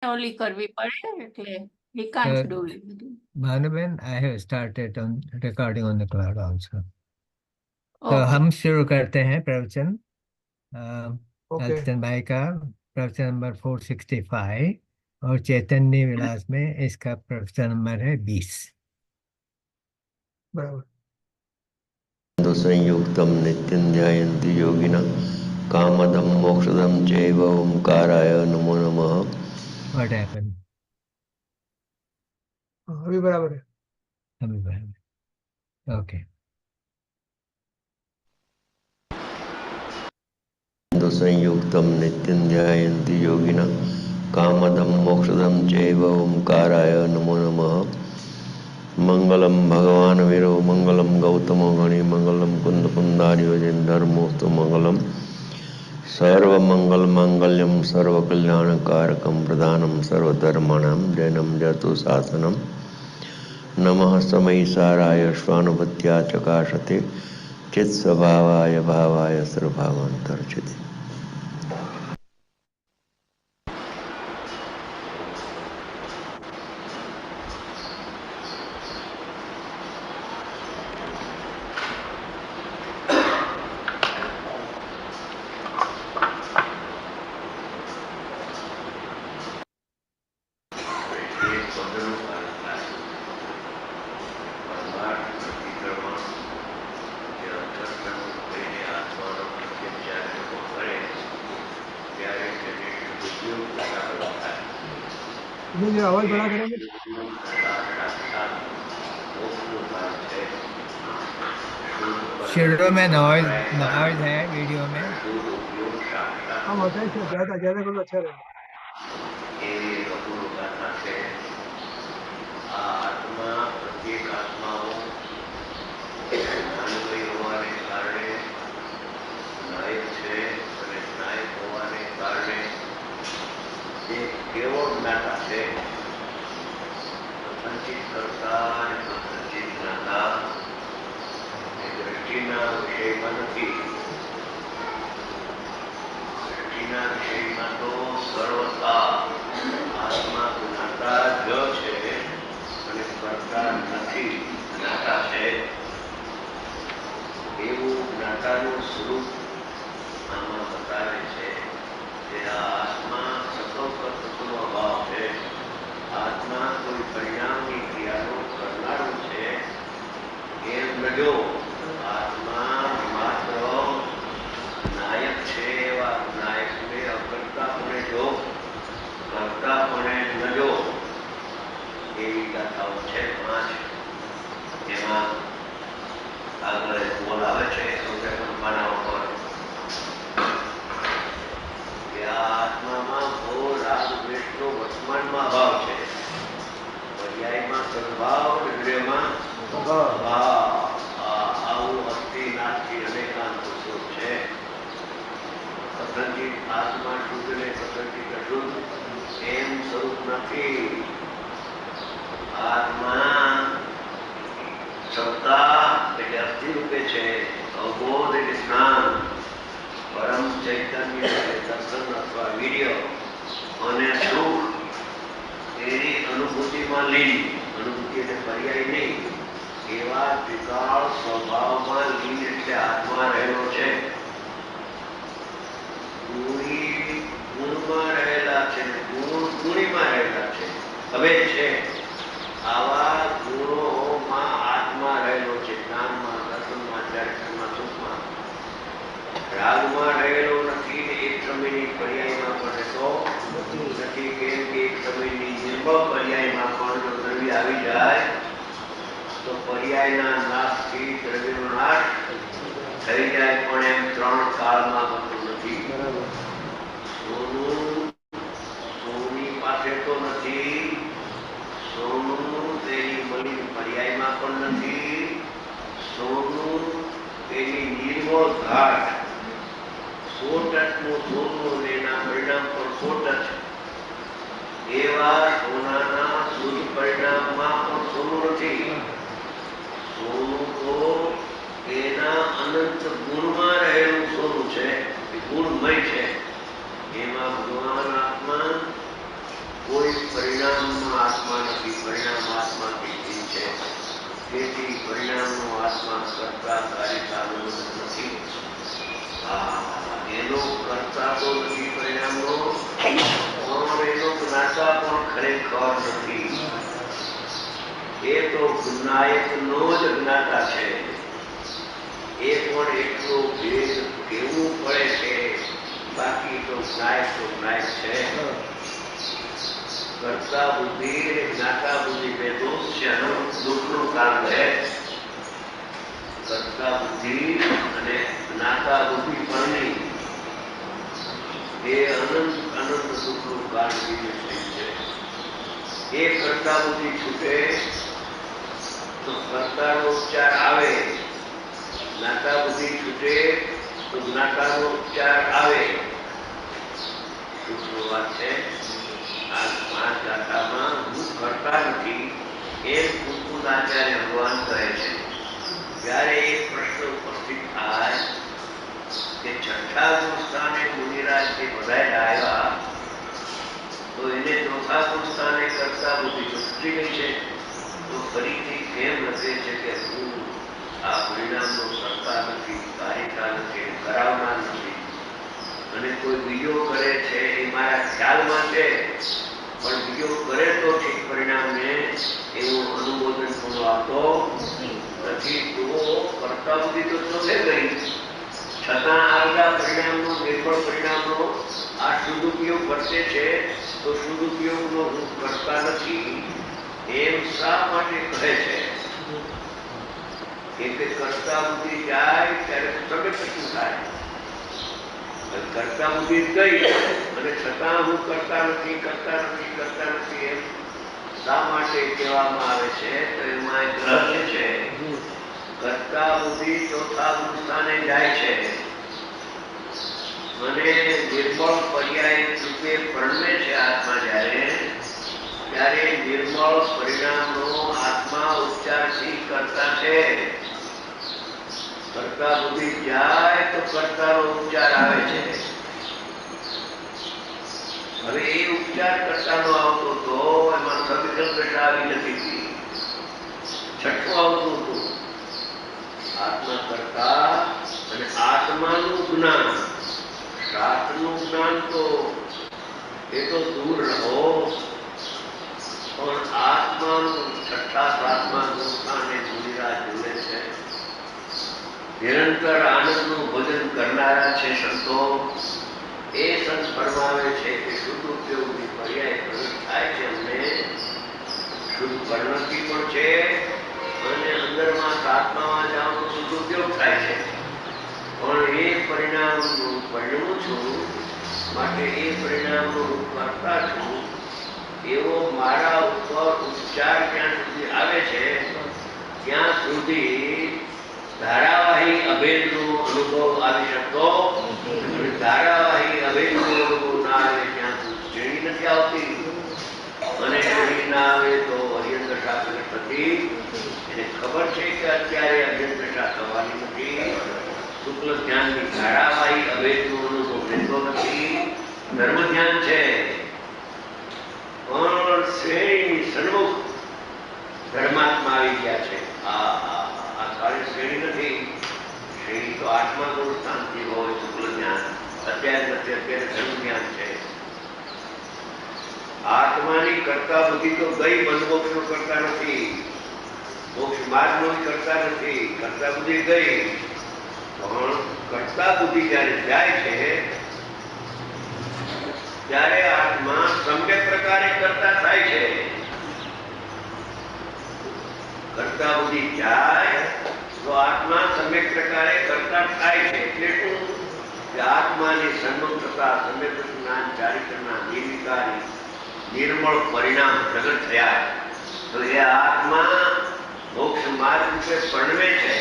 ઓલી કરવી પડે એટલે we can't do it. Bhanuben, I have started on recording on the cloud also. तो ओके हम शुरू करते हैं प्रवचन। ओके अलचंद भाई का प्रवचन नंबर 465 और चैतन्य विलास में इसका प्रवचन नंबर है 20। बराबर। संयुक्तं नित्यं ध्यायन्ति योगिनः कामदं मोक्षदं चैव ओंकाराय नमो नमः। What happened? अभी बराबर है। अभी बराबर। ओके। संयुक्तं नित्यं ध्यायन्ति योगिनः कामदं मोक्षदं चैव ओंकाराय नमो नमः। मंगलम भगवान वीरो मंगलम गौतमो गणि मंगलम कुंद कुंदारियोजन धर्मोस्तु मंगलम सर्वमंगल मांगल्यम सर्वकल्याणकारकम प्रधानम सर्वधर्माणां जैनम जतु शासनम। नमः समय साराय स्वानुभूत्या चकाशते चित्स्वभावाय भावाय सर्वभावान्तर्चिते। ये आवाज बड़ा करेंगे। शुरू में नॉइज है वीडियो में। हम होता है ज्यादा ज्यादा करो अच्छा रहेगा। કોઈ પરિણામમાં આત્મા નથી, પરિણામ આત્માથી ભિન્ન છે. તેથી પરિણામનો આત્મા કરતા કાર્યતાનો નથી. એનો કરતા તો નથી પરિણામનો, પણ એનો જ્ઞાતા પણ ખરેખર નથી. એ તો નાયકનો જ જ્ઞાતા છે. એ પણ એટલો ભેદ કેવું પડે છે, બાકી તો નાયક છે. કરતા બુદ્ધિ અને જ્ઞાતા બુદ્ધિ બે દોષ છે, દુઃખનું કારણ છે. કરતા બુદ્ધિ અને જ્ઞાતા બુદ્ધિ પણ નહીં, એ અનંત દુઃખનું કારણ છે. એ કરતા બુદ્ધિ છૂટે તો કર્તાનો ઉપચાર આવે, જ્ઞાતા બુદ્ધિ છૂટે તો જ્ઞાતાનો ઉપચાર આવે. શું વાત છે? આ 5 ગાથામાં હું કરતા નથી એમ કુલકુલાચાર્ય ભગવાન કહે છે. જ્યારે એક પ્રશ્ન ઉપસ્થિત થાય કે છઠ્ઠા ગુરુસ્થાને મુનિરાજ જે બધા આવ્યા તો એને ચોથા ગુરુસ્થાને કરતા બુદ્ધિ છૂટી ગઈ છે, તો ફરીથી કેમ લખે છે કે હું આ પરિણામનો કરતા નથી, કાર્યતા નથી, કરાવનાર નથી, અને કોઈ બીજો કરે છે એ મારા ખ્યાલમાં છે, પણ બીજો કરે તો ઠીક પરિણામને એવું અનુમોદન પણ આપતો નથી. તો કરતા બુદ્ધિ તો ચોથે ગઈ, છતાં આગલા પરિણામનો, નિર્બળ પરિણામનો આ સદુપયોગ વર્તે છે, તો સદુપયોગનો હું કરતા નથી એમ શા માટે કહે છે? કે કરતા બુદ્ધિ જાય ત્યારે પ્રગટ શું થાય? કરતા બુદ્ધિ ગઈ અને છતાં હું કરતા નથી એમ શા માટે કહેવામાં આવે છે? તો એમાં એક રહસ્ય છે. કરતા બુદ્ધિ ચોથા ગુરુસ્થાને જાય છે અને નિર્મળ પર્યાય રૂપે પરણે છે આત્મા. ત્યારે નિર્મળ પરિણામનો આત્મા ઉપચારથી કરતા છે. કરતા બુદ્ધિ જાય તો કરતાનો ઉપચાર આવે છે. હવે એ ઉપચાર કરતાનો આવતો તો એમાં સવિકલ્પ દશા આવી નથી. છઠ્ઠું આવતું હતું આત્મા કરતા અને આત્માનું જ્ઞાન. શાસ્ત્રનું જ્ઞાન તો એ તો દૂર રહો, પણ આત્માનું છઠ્ઠા સાતમા ગુરુસ્થાને મુનિરાજ જોડે છે. નિરંતર આનંદનું ભોજન કરનારા છે સંતો. એ સંત ફરમાવે છે કે શુદ્ધ ઉપયોગની પર્યાય પ્રગટ થાય છે. અમને શુદ્ધ પરિણતિ પણ છે અને અંદરમાં આત્મામાં જાઓ તો શુદ્ધ ઉપયોગ થાય છે. પણ એ પરિણામનું પરિણવું છું, માટે એ પરિણામનું કરતા છું એવો મારા ઉપર ઉપચાર જ્યાં સુધી આવે છે ત્યાં સુધી ધારાવાહી અભેદનો અનુભવ આવી શકતો. ધારાવાહી અભેદનો અનુભવ ના આવે ત્યાં શ્રેણી નથી આવતી, અને શ્રેણી ના આવે તો અર્યન દશા પ્રગટ થતી. એને ખબર છે કે અત્યારે અર્યન દશા થવાની નથી. શુક્લ ધ્યાનની ધારાવાહી અભેદનો અનુભવ રહેતો નથી. ધર્મ ધ્યાન છે પણ શ્રેણી સન્મુખ ધર્માત્મા આવી ગયા છે. આ ખાલી શ્રેણી નથી. શ્રેણી તો આત્મા ગુરુસ્થાનથી હોય શુક્લ જ્ઞાન. અત્યારે ધર્મ જ્ઞાન છે. આત્માની કરતા બુદ્ધિ તો ગઈ, બંધમોક્ષનો કરતા નથી, મોક્ષ માર્ગનો કરતા નથી. કરતા બુદ્ધિ ગઈ, પણ કરતા બુદ્ધિ જયારે જાય છે ત્યારે આત્મા સમ્યક પ્રકારે કરતા થાય છે. કરતા બુદ્ધિ જાય તો આત્મા સમ્યક પ્રકારે કરતા થાય છે. એટલે શું કે આત્માની સન્મુખતા, સમ્યક જ્ઞાન, ચારિત્રના નિર્વિકારી નિર્મળ પરિણામ પ્રગટ થયા. તો એ આત્મા મોક્ષ માર્ગ રૂપે પરણવે છે.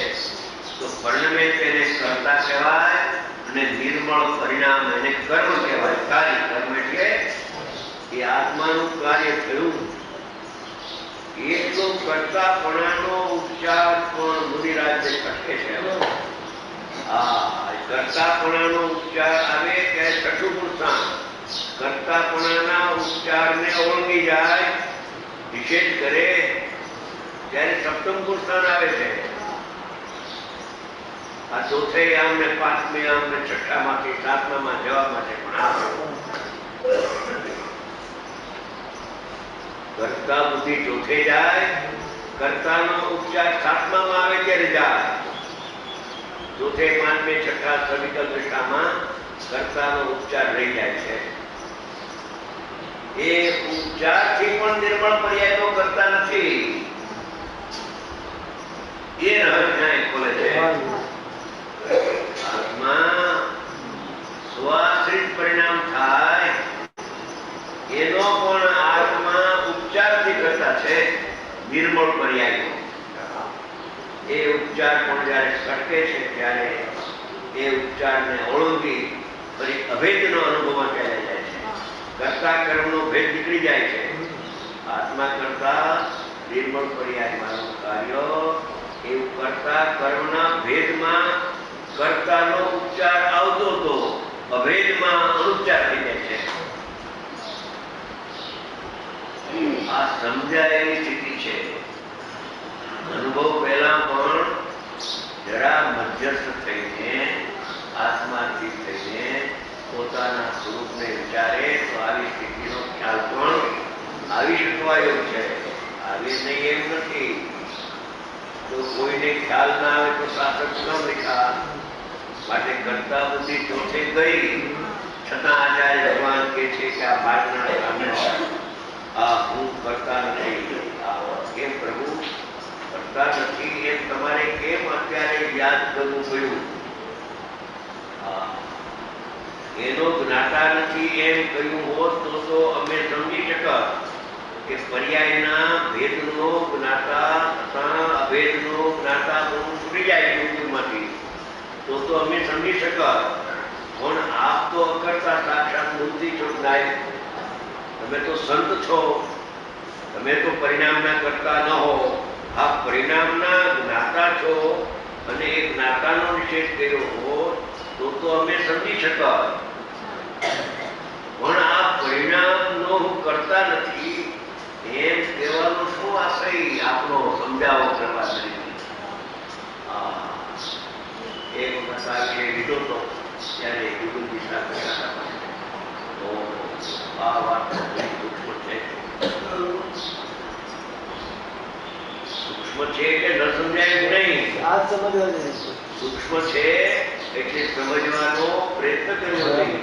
તો પરણવે તેને કરતા કહેવાય અને નિર્મળ પરિણામ એને કર્મ કહેવાય. કાર્ય કર્મ એટલે એ આત્માનું કાર્ય થયું. એટલો કરતાપણાનો ઉપચાર પણ મુનિરાજને કટકે છે. કરતાપણાનો ઉપચાર આવે ત્યારે છઠ્ઠું ગુરુસ્થાન કર્તાપણાના ઉચ્ચારને ઓળંગી જાય, નિષેધ કરે, ત્યારે સપ્તમ ગુણ સ્થાન આવે છે. આ ચોથે આમ ને પાંચમી આમ ને છઠ્ઠામાંથી સાતમામાં જવા માટે પણ કર્તા બુદ્ધિ ચોથે જાય, કર્તાનો ઉપચાર સાતમામાં આવે ત્યારે જાય. ચોથે પાંચમે છઠ્ઠા સવિકલ્પ દશામાં કર્તાનો ઉપચાર રહી જાય છે. એ ઉપચારથી પણ નિર્મળ પર્યાયનો કરતા નથી. એ રહસ્ય ખોલે છે. આત્મા સ્વાશ્રિત પરિણામ થાય એનો પણ આત્મા ઉપચારથી કરતા છે, નિર્મળ પર્યાયનો. એ ઉપચાર પણ જયારે સટકે છે ત્યારે એ ઉપચારને ઓળંગી ફરી અભેદનો અનુભવમાં ચાલ્યા જાય છે. કરતા કર્મનો ભેદ નીકળી જાય છે. આત્મા કરતા નિર્મળ પર્યાયનું કાર્ય એવું કરતા કર્મના ભેદમાં કર્તાનો ઉપચાર આવતો હતો, અભેદમાં અનુપચાર થઈ જાય છે. આ સમજાય એવી સ્થિતિ છે. અનુભવ પહેલા પણ જરા મધ્યસ્થ થઈને આત્માથી થઈને પોતાના સ્વરૂપને વિચારે તો આવી સ્થિતિનો ખ્યાલ પણ આવી શકવાયો છે. આવી નહીં એમ નથી. તો કોઈને ખ્યાલ ના આવે તો શાસક ન લખ્યા. માટે કરતા બુદ્ધિ ચોથે ગઈ છતાં આચાર્ય ભગવાન કહે છે કે આ બાળના સામે આ હું કરતા નથી. કેમ પ્રભુ કરતા નથી એમ તમારે કેમ અત્યારે યાદ કરવું પડ્યું? એનો જ્ઞાતા નથી એમ કહ્યું હોત તો અમે સમજી શકત કે પર્યાયના ભેદનો જ્ઞાતા તથા અભેદનો જ્ઞાતા બહુ છૂટી જાય યુગમાંથી, તો અમે સમજી શકત. પણ આપ તો અકર્તા સાક્ષાત બુદ્ધિ છો. તમે તો સંત છો, તમે તો પરિણામના કરતા ન હો. આપ પરિણામના જ્ઞાતા છો અને એ જ્ઞાતાનો નિષેધ કર્યો હોત તો અમે સમજી શકત. પણ આ પરિણામનો હું કરતા નથી એમ કહેવાનો શું આશય આપનો? સમજાવો કૃપા કરીને. એક વખત આ વિષય લીધો હતો ત્યારે વિપુલજી સાથે તો આ વાત સૂક્ષ્મ છે. સૂક્ષ્મ છે એટલે ન સમજાય નહીં. સૂક્ષ્મ છે એટલે સમજવાનો પ્રયત્ન કરવો જોઈએ.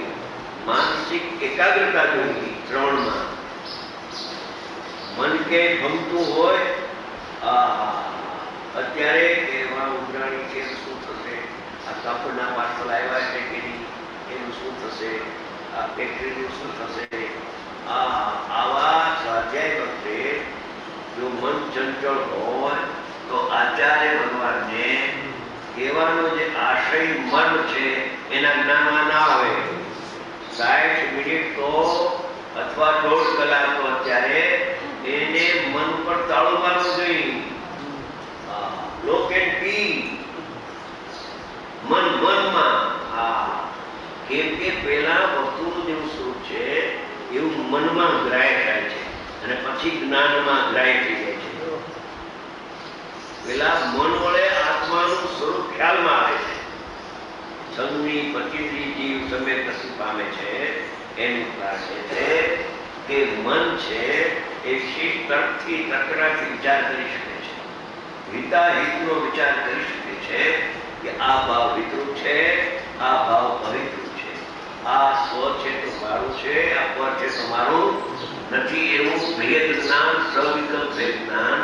માનસિક એકાગ્રતા જોઈએ શ્રવણમાં. મન કે ગમતું હોય અત્યારે એવા ઉઘરાણી છે શું થશે, આ કાપડના પાર્સલ આવ્યા છે કે નહીં એનું શું થશે, આ ફેક્ટરીનું શું થશે. આવા સ્વાધ્યાય વખતે જો મન ચંચળ હોય તો આચાર્ય ભગવાનને કહેવાનો જે આશય મન છે એના જ્ઞાનમાં ના આવે. 60 મિનિટ તો અથવા 1.5 કલાક તો અત્યારે એને મન પર તાળું મારવું જોઈએ. લોક એન્ડ પી મનમાં. કેમ કે પેલા વસ્તુનું જેવું સ્વરૂપ છે એવું મનમાં ગ્રાહ્ય થાય છે અને પછી જ્ઞાનમાં ગ્રાહ્ય થઈ જાય છે. પેલા મન વડે આત્માનું સ્વરૂપ ખ્યાલમાં આવે છે. સંગની પ્રતિથી જીવ સમ્યક દર્શન પામે છે. એનું કારણ છે કે મન છે એ શીશ તર્કથી તર્કરાથી વિચાર કરી શકે છે. હિતાહિતનો વિચાર કરી શકે છે કે આ ભાવ વિતૃત છે, આ ભાવ અવિતૃત છે, આ સ્વ છે તો મારું છે, આ પર છે તો મારું નથી. એવું ભેદ જ્ઞાન, સવિકલ્પ ભેદ જ્ઞાન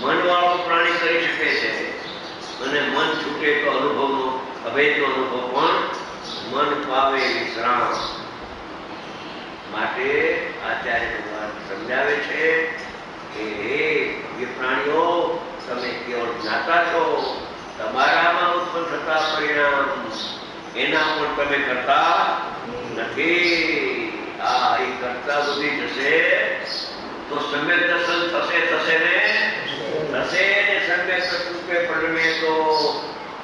મનવાળો પ્રાણી કરી શકે છે. અને મન છૂટે તો અનુભવનો અભેદનો અનુભવ પણ મન પાવે વિશ્રામ. માટે આચાર્ય ભગવાન સમજાવે છે કે હે એ પ્રાણીઓ, તમે કેવળ જ્ઞાતા છો. તમારામાં ઉત્પન્ન થતા પરિણામ એના પણ તમે કરતા નથી. આ એ કરતા બધી જશે તો સમ્યક દર્શન થશે ને સમ્યક દર્શન પરિણમે તો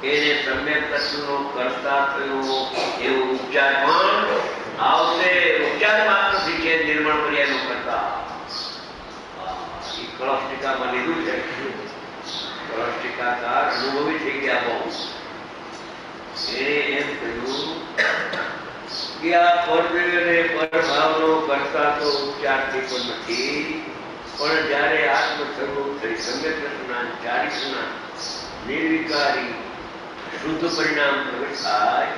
એને સમ્યક દર્શનનો કરતા થયો એવો ઉપચાર પણ આવશે ઉપચાર માત્રથી છે નિર્મળ પર્યાયનો કરતા. એ કળશ ટીકામાં લીધું છે. કળશ ટીકાકાર અનુભવી થઈ ગયા બહુ. એને એમ કહ્યું કે આ પરદેવ અને પરભાવનો કરતા તો ઉપચારથી પણ નથી, પણ જ્યારે આત્મ સ્વરૂપ થઈ સમ્યક જ્ઞાન ચારિત્રના નિર્વિકારી શુદ્ધ પરિણામ પ્રવેશ થાય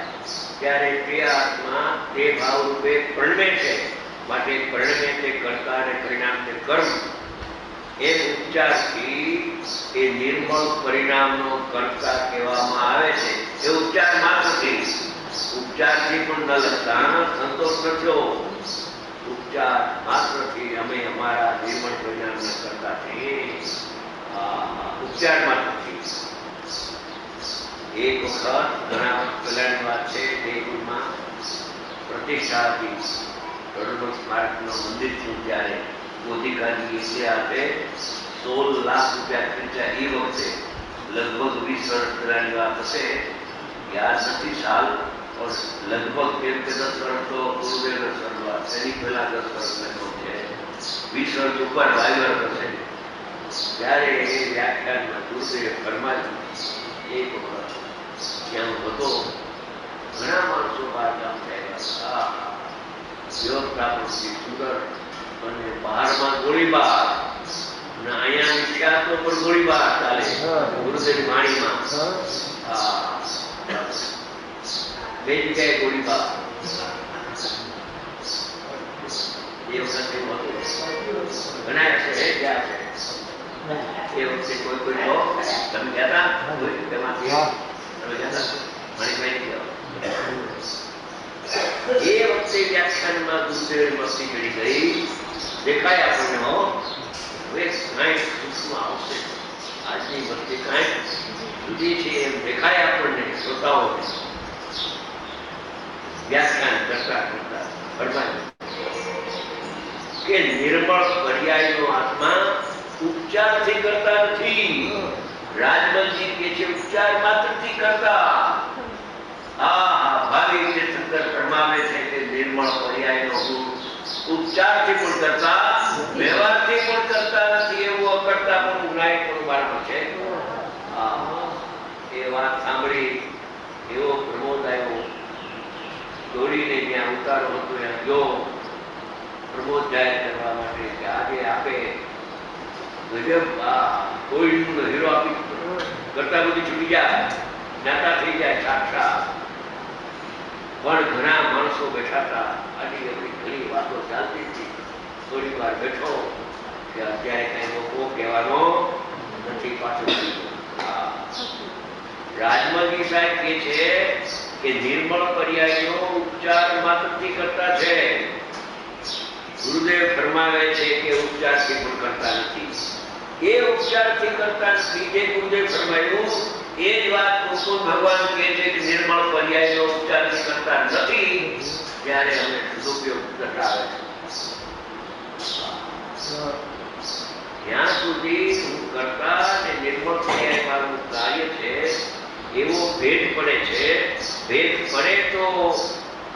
ત્યારે તે આત્મા તે ભાવ રૂપે પરણમે છે. માટે પરણમે તે કરતા અને પરિણામ તે કર્મ. એ ઉપચારથી એ નિર્મળ પરિણામનો કરતા કહેવામાં આવે છે. એ ઉપચાર માત્રથી, ઉપચારથી પણ ન લગતા સંતોષ ન થયો. ઉપચાર માત્રથી અમે અમારા નિર્મળ પરિણામના કરતા છીએ. ઉપચાર માત્રથી. એક વખત ઘણા વર્ષ પહેલાની વાત છે, જયપુરમાં પ્રતિષ્ઠા હતી રણોત્સવ સ્મારકનું મંદિર થયું ત્યારે ગોધિકાજી એટલે આપે 16 લાખ રૂપિયા ખર્ચા. એ વખતે લગભગ 20 વર્ષ પહેલાની વાત હશે, યાદ નથી સાલ, લગભગ કેમ કે 10 વર્ષ તો પૂર્વેનો શરૂઆત, એની પહેલા 10 વર્ષ લગભગ છે, 20 વર્ષ ઉપર 22 વર્ષ હશે. ત્યારે એ વ્યાખ્યાનમાં ગુરુદેવે ફરમાવ્યું એક વખત જ્યાં હતો ઘણા માણસો બહાર ગામ થયેલા, વ્યવસ્થા પણ સુંદર, અને બહારમાં ગોળીબાર, અને અહીંયા વિખ્યાતો પણ ગોળીબાર ચાલે ગુરુદેવ વાણીમાં. બે જગ્યાએ ગોળીબાર. એ વખતે એવું હતું, ઘણા છે જ્યાં છે એ વખતે કોઈ કોઈ તો તમે ગયા હતા તેમાંથી તમે ગયા હતા માણિકભાઈ ગયા. એ વખતે વ્યાખ્યાનમાં ગુરુદેવ મસ્તી ચડી ગઈ. દેખાય આપણને હો હવે કાંઈ સૂક્ષ્મ આવશે, આજની મસ્તી કાંઈ જુદી છે એમ દેખાય આપણને શ્રોતાઓને. વ્યાખ્યાન કરતા કરતા ફરમાય કે નિર્મળ પર્યાયનો આત્મા ઉપચારથી કરતા નથી. રાજમલજી કે છે ઉપચાર માત્રથી કરતા. ભાવિ રીતે શંકર ફરમાવે છે કે નિર્મળ પર્યાયનો હું ઉપચારથી પણ કરતા, વ્યવહારથી પણ કરતા નથી. એવું અકર્તા પણ ગુનાહિત પણ બાળકો છે. એ વાત સાંભળી એવો પ્રમોદ આવ્યો, દોડીને જ્યાં ઉતારો હતો ત્યાં ગયો પ્રમોદ જાહેર કરવા માટે કે આજે આપે ગજબ કોઈનો હીરો આપી કરતા બધી છૂટી જાય, જ્ઞાતા થઈ જાય સાક્ષાત. પણ ઘણા માણસો બેઠા હતા, આની એમની ઘણી વાતો ચાલતી હતી. થોડી વાર બેઠો કે અત્યારે કઈ લોકો કહેવાનો નથી, પાછળ રાજમલજી સાહેબ કે છે કે નિર્મળ પર્યાયનો ઉપચાર માત્રથી કરતા છે. ગુરુદેવ ફરમાવે છે કે ઉપચારથી પણ કરતા નથી. એ ઉપચારથી કરતા નથી જે ગુરુદેવ ફરમાયું એ જ વાત કૃષ્ણ ભગવાન કહે છે કે નિર્મળ પર્યાયનો ઉપચારથી કરતા નથી. ત્યારે અમે સદુપયોગ કરતા આવે છે. જ્યાં સુધી હું કરતા અને નિર્મળ પર્યાય મારું કાર્ય છે એવો ભેદ પડે છે. ભેદ પડે તો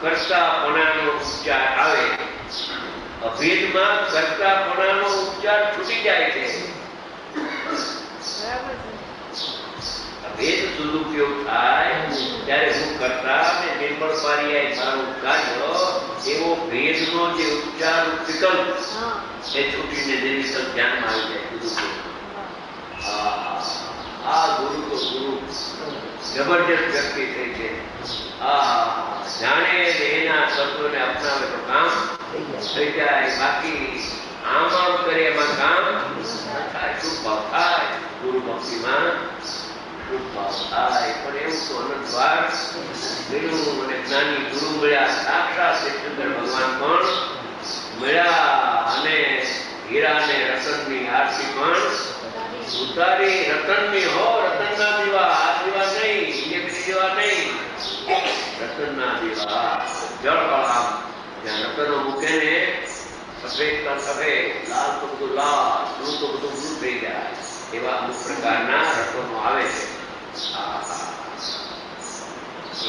કર્તાપણાનો ઉપચાર આવે, અભેદમાં કર્તાપણાનો ઉપચાર છૂટી જાય છે. ભેદ સદુપયોગ થાય ત્યારે હું કરતા અને નિર્મળ પર્યાય મારું કાર્ય એવો ભેદનો જે ઉપચાર વિકલ્પ એ છૂટીને નિર્વિકલ્પ ધ્યાનમાં આવી જાય. આ ગુરુ તો ગુરુ જબરજસ્ત વ્યક્તિ થઈ છે. જાણે એના શબ્દોને અપનાવે તો કામ થઈ જાય, બાકી આમ આમ કરે એમાં કામ થાય. શુભ ભાવ થાય ગુરુ ભક્તિમાં, શુભ ભાવ થાય. પણ એવું તો અનંતવાર ગયું અને જ્ઞાની ગુરુ મળ્યા, સાક્ષાત શંકર ભગવાન પણ મળ્યા, અને હીરા ને રતનની આરતી પણ ઉતારી. રતનની હો, રતનના દીવા, આ દીવા નહીં, ઇલેક્ટ્રિક દીવા નહીં, રતનના દીવા. જળ આમ જ્યાં રતનો મૂકે ને સફેદ તો સફેદ, લાલ તો બધું લાલ, બ્લુ તો બધું બ્લુ થઈ જાય, એવા અમુક પ્રકારના રતનો આવે છે.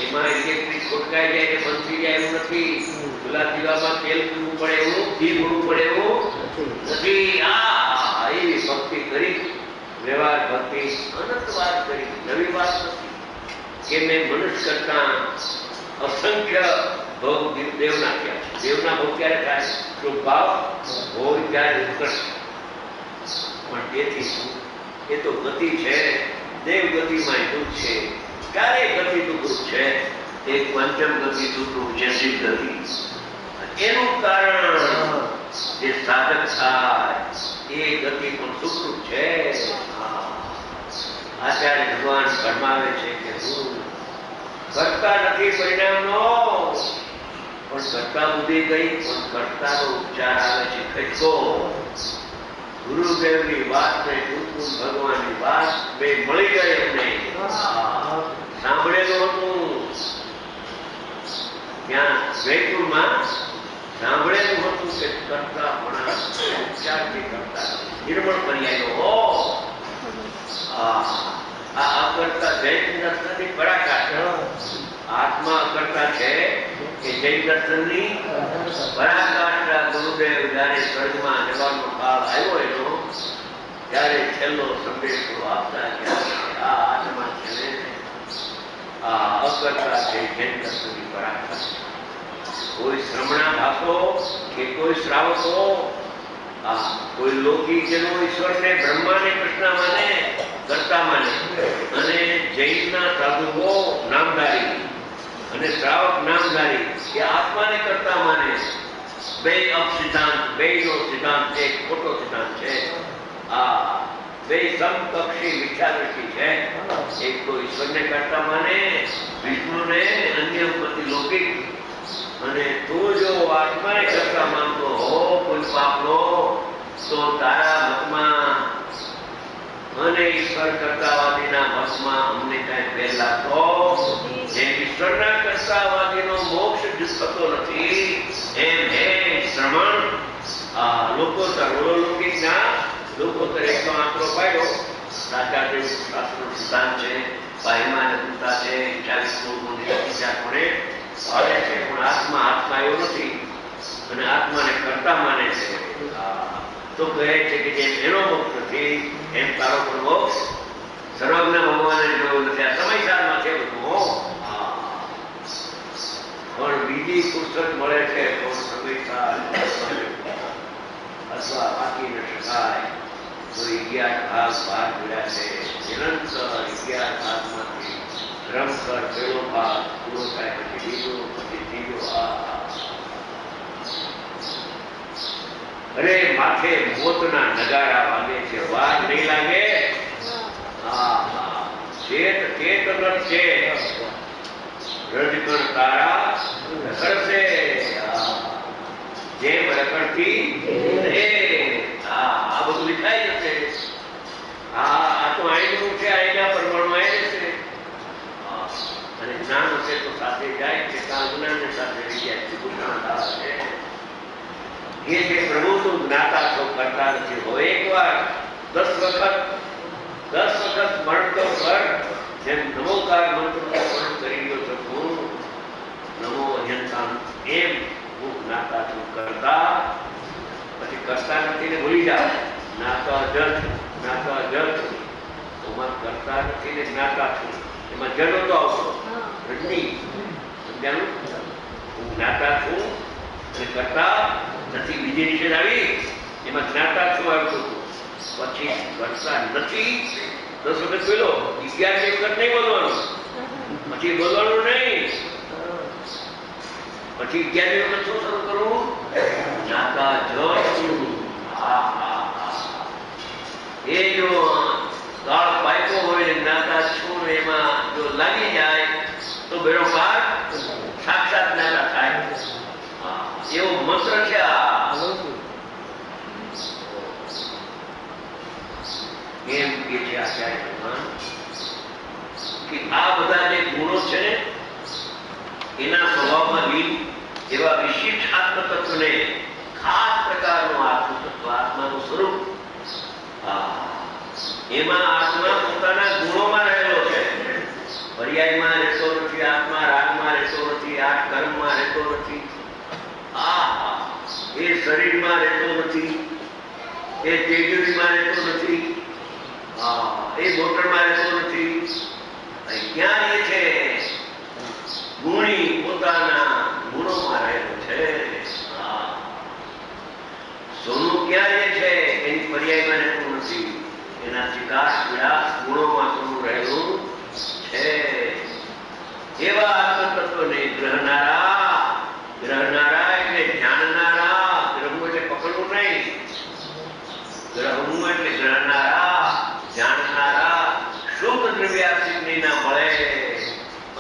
એમાં ઇલેક્ટ્રિક ખોટકાઈ જાય કે બંધ થઈ જાય એવું નથી. પેલા દીવામાં તેલ પીવું પડે એવું, ઘી ભરવું પડે એવું નથી. આ એવી ભક્તિ કરી, વ્યવહાર ભક્તિ અનંત વાત કરી, નવી વાત નથી કે મેં મનુષ્ય કરતા અસંખ્ય ભોગ દેવના થયા. દેવના ભોગ ક્યારે થાય? શુભ ભાવ હોય ત્યારે ઉત્કર્ષ. પણ તેથી શું? એ તો ગતિ છે. દેવ ગતિમાં દુઃખ છે. ક્યારે ગતિ દુઃખ છે? એક પંચમ ગતિ દુઃખ છે, સિદ્ધ ગતિ. એનું કારણ જે સાધક થાય એ ગતિ પણ સુખરૂપ છે. આચાર્ય ભગવાન ફરમાવે છે કે હું કરતા નથી પરિણામનો, પણ કરતા બુદ્ધિ ગઈ, પણ કરતાનો ઉપચાર આવે છે ખટકો. ગુરુદેવની વાત ને કુલકુલ ભગવાનની વાત બે મળી ગઈ અમને. સાંભળેલું હતું ત્યાં જયપુરમાં, સાંભળેલું હતું કે કરતા પણ ઉપચારથી કરતા નિર્મળ પર્યાયો. આ અકર્તા જૈન દર્શનની પરાકાષ્ઠા. આત્મા અકર્તા છે કે જૈન દર્શનની પરાકાષ્ઠા. ગુરુદેવ જયારે સ્વર્ગમાં જવાનો કાળ આવ્યો એનો, ત્યારે છેલ્લો સંદેશો આપતા આ આત્મા છે આ અકર્તા છે જૈન દર્શનની પરાકાષ્ઠા. કોઈ શ્રમણા ભાષો કે કોઈ શ્રાવકો, કોઈ લૌકિકજનો ઈશ્વરને બ્રહ્માને કૃષ્ણ માને, કરતા માને, અને જૈનના સાધુઓ નામધારી અને શ્રાવક નામધારી એ આત્માને કરતા માને. બે અપસિદ્ધાંત, બેનો સિદ્ધાંત એક ખોટો સિદ્ધાંત છે. આ બે સમકક્ષી મિથ્યાદૃષ્ટિ છે. એક તો ઈશ્વરને કરતા માને, વિષ્ણુને અન્ય બધી લૌકિક, અને તું જો આત્માને કરતા માનતો હો કોઈ પાપનો, તો તારા મતમાં અને ઈશ્વર કરતાવાદીના મતમાં અમને કઈ ફેર લાગતો. જેમ ઈશ્વરના કરતાવાદીનો મોક્ષ થતો નથી, એમ હે શ્રમણ લોકો સર્વલૌકિકના લોકો એકનો આંકડો પાડ્યો. સાચા દેવ શાસ્ત્રનો સિદ્ધાંત છે, પાયમાન અદભુતા છે, 40 કોણે આવે છે, પણ આત્મા એવો નથી, અને આત્માને કરતા માને છે. તો કહે છે કે જેમ એનો મોક્ષ નથી એમ તારો પણ મોક્ષ સર્વજ્ઞ ભગવાને જોયું નથી. આ સમયસારમાં છે બધું. પણ બીજી પુસ્તક મળે છે તો સમયસાર અથવા બાકી ન શકાય. તો 11 ભાગ બહાર મળ્યા છે. નિરંતર 11 ભાગમાંથી ક્રમ કર પેલો ભાગ પૂરો થાય, પછી બીજો, પછી ત્રીજો. અરે માથે મોતના નગારા વાગે છે, વાર નહીં લાગે. ચેત ચેતન છે, રજકણ તારા રખડશે, જેમ રખડતી આ બધું લીખાઈ જશે. આ તો આઈનું છે, આઈના પ્રમાણમાં આવી જશે. અને જ્ઞાન હશે તો સાથે જાય છે, કાં જ્ઞાન સાથે રહી જાય છે. ગુનાદાર છે એ જે પ્રભુ તું જ્ઞાતા છો, કરતા નથી. હોય એકવાર 10 વખત સ્મરણ તો કર. જેમ નમોકાર મંત્રનું સ્મરણ કરી ગયો છો હું, નમો અન્યંતા, એમ હું જ્ઞાતા છું કરતા. પછી કરતા નથી ને ભૂલી જાઓ. જ્ઞાતા જત એમાં કરતા નથી ને જ્ઞાતા છું, એમાં જડો તો આવશો રજની. સમજાનું? હું જ્ઞાતા છું અને કરતા નથી. બીજી નિષેધ આવી, એમાં જ્ઞાતા છું આવતું હતું. પછી કરતા નથી 10 વખત બોલો, 11 વખત નહીં બોલવાનું, પછી બોલવાનું નહીં. પછી 11 વખત શું શરૂ કરવું? જ્ઞાતા છું. એ જો ગાળ પાઇપો હોય ને જ્ઞાતા છું એમાં જો લાગી જાય તો બેડો પાર સાક્ષાત જ્ઞાતા થાય. એવો મંત્ર છે એમ કે છે આચાર્ય ભગવાન કે આ બધા જે ગુણો છે ને એના સ્વભાવમાં લીન એવા વિશિષ્ટ આત્મતત્વને ખાસ પ્રકારનું આત્મતત્વ, આત્માનું સ્વરૂપ, એમાં આત્મા પોતાના ગુણોમાં રહેલો છે. પર્યાયમાં રહેતો નથી આત્મા. શરીરમાં રહેતો નથી, એ તેજરીમાં રહેતો નથી, એ મોટરમાં રહેતો નથી. ક્યાં એ છે? ગુણી પોતાના ગુણોમાં રહેલો છે. સોનું ક્યાં રહે છે? એની પર્યાયમાં રહેતું નથી. એના ચિકાસ વિલાસ ગુણોમાં સોનું રહેલું છે. એવા આત્મતત્વને ગ્રહનારા એટલે જાણનારા. ગ્રહવું એટલે પકડવું નહીં. ગ્રહવું એટલે ગ્રહનારા, જાણનારા. શુદ્ધ દ્રવ્યાશીની ના મળે.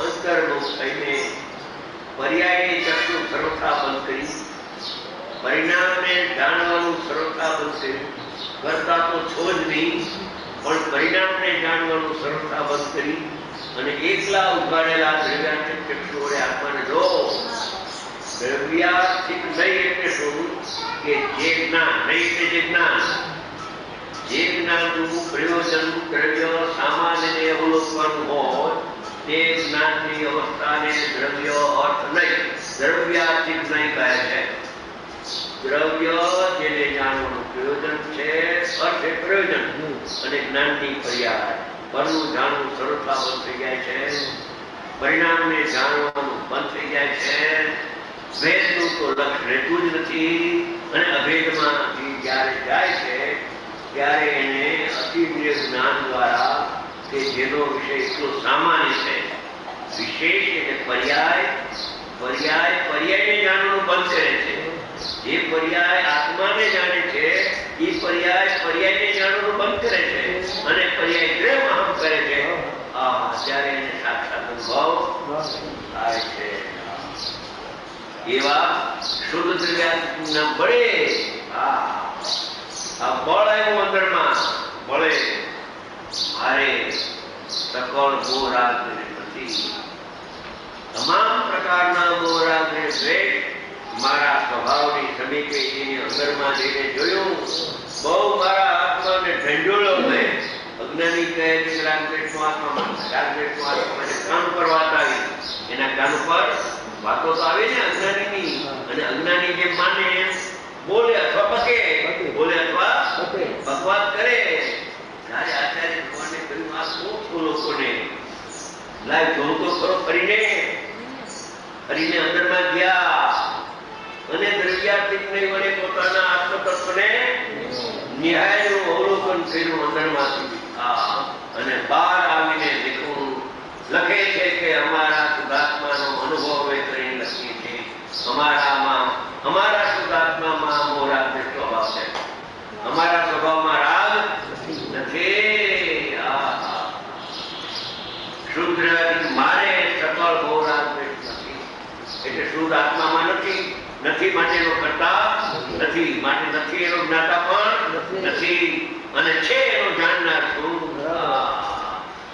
અંતર્મુખ થઈને પર્યાયની ચક્ષુ સર્વથા બંધ કરી, પરિણામને જાણવાનું સર્વથા બંધ કર્યું. કરતા તો છો જ નહીં, પણ પરિણામને જાણવાનું સર્વથા બંધ કરી અને એકલા ઉઘાડેલા દ્રવ્યાર્થિક ચક્ષુ વડે આત્માને જો. દ્રવ્યાર્થિક નહીં એટલે શું? કે જે જ્ઞાન નહીં એટલે જે જ્ઞાન, જે જ્ઞાનનું પ્રયોજન દ્રવ્ય સામાન્ય અવલોકવાનું હોય તે જ્ઞાનની અવસ્થાને દ્રવ્ય અર્થ નહીં, દ્રવ્યાર્થિક નહીં કહે છે. દ્રવ્ય જેને જાણવાનું પ્રયોજન છે, અર્થ એ પ્રયોજન અને જ્ઞાનની પર્યાય. પરનું જાણવું સરળતા બંધ થઈ જાય છે, પરિણામને જાણવાનું બંધ થઈ જાય છે. ભેદનું તો લક્ષ્ય રહેતું જ નથી અને અભેદમાંથી જ્યારે જાય છે ત્યારે એને અતિપ્રિય જ્ઞાન દ્વારા કે જેનો વિષય એટલો સામાન્ય છે, વિશેષ એટલે પર્યાયને જાણવાનું બંધ કરે છે. જે પર્યાય આત્માને જાણે છે એ પર્યાયને જાણવાનું બંધ કરે છે અને પર્યાય પ્રેમ અહમ કરે છે. ત્યારે એને સાક્ષાત અનુભવ થાય છે. એવા શુદ્ધ દ્રવ્યાત્મના બળે આ બળ આવ્યું અંદરમાં. બળે મારે સકળ મોહરાગ નથી. તમામ પ્રકારના મોહરાગને દ્વેષ મારા સ્વભાવની સમીપે એની અંદરમાં જઈને જોયું. બહુ મારા આત્માને ઢંઢોળ્યો મેં. અજ્ઞાની કહે છે રાગદ્વેષનો આત્મા, રાગદ્વેષનો આત્મા મને કાન પર વાત આવી. એના કાન પર વાતો તો આવે ને અજ્ઞાનીની, અને અજ્ઞાની જે માને બોલે અથવા બકે, બોલે અથવા બકવાસ કરે. ત્યારે આચાર્ય ભગવાને કહ્યું આ શું છો લોકોને? લાય જોઉં તો ખરો. ફરીને અંદરમાં ગયા અને દ્રવ્યાતીતને વડે પોતાના આત્મતત્વને ન્યાયનું અવલોકન કર્યું અંદરમાંથી. અને બહાર આવીને લખે છે કે અમારા શુદ્ધાત્માનો અનુભવ હવે કરીને લખીએ છીએ. અમારા શુદ્ધાત્મામાં મોહરાગ સ્વભાવ છે, અમારા સ્વભાવમાં રાગ નથી. શુદ્ધ મારે સકળ મોહરાગ નથી એટલે શુદ્ધ આત્મામાં નથી માટે એનો કરતા નથી, માટે નથી એનો જ્ઞાતા પણ નથી. અને છે એનો જાણનાર છું,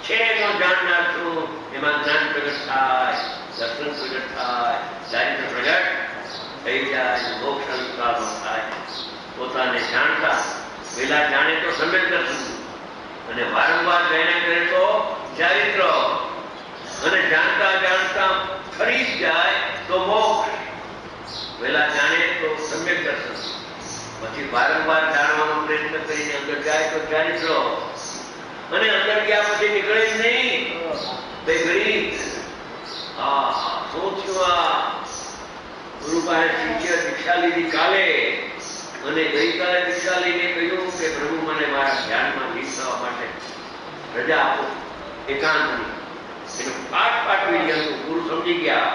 છે એનો જાણનાર છું. એમાં જ્ઞાન પ્રગટ થાય, દર્શન પ્રગટ થાય, ચારિત્ર પ્રગટ થઈ જાય, મોક્ષ અંતકાળ થાય. પોતાને જાણતા પેલા જાણે તો સમ્યક દર્શન, અને વારંવાર જાણ્યા કરે તો ચારિત્ર, અને જાણતા ફરી જાય તો મોક્ષ. પેલા જાણે તો સમ્યક દર્શન, પછી વારંવાર જાણવાનો પ્રયત્ન કરીને અંદર જાય તો ચારિત્ર, અને અંદર ગયા પછી નીકળે જ નહીં. બે ઘડી શું થયું? ગુરુ પાસે શિષ્ય દીક્ષા લીધી કાલે, અને ગઈકાલે દીક્ષા લઈને કહ્યું કે પ્રભુ મને મારા ધ્યાનમાં લીન થવા માટે રજા આપો, એકાંતની. એનું પાઠ વિડીયો ગુરુ સમજી ગયા.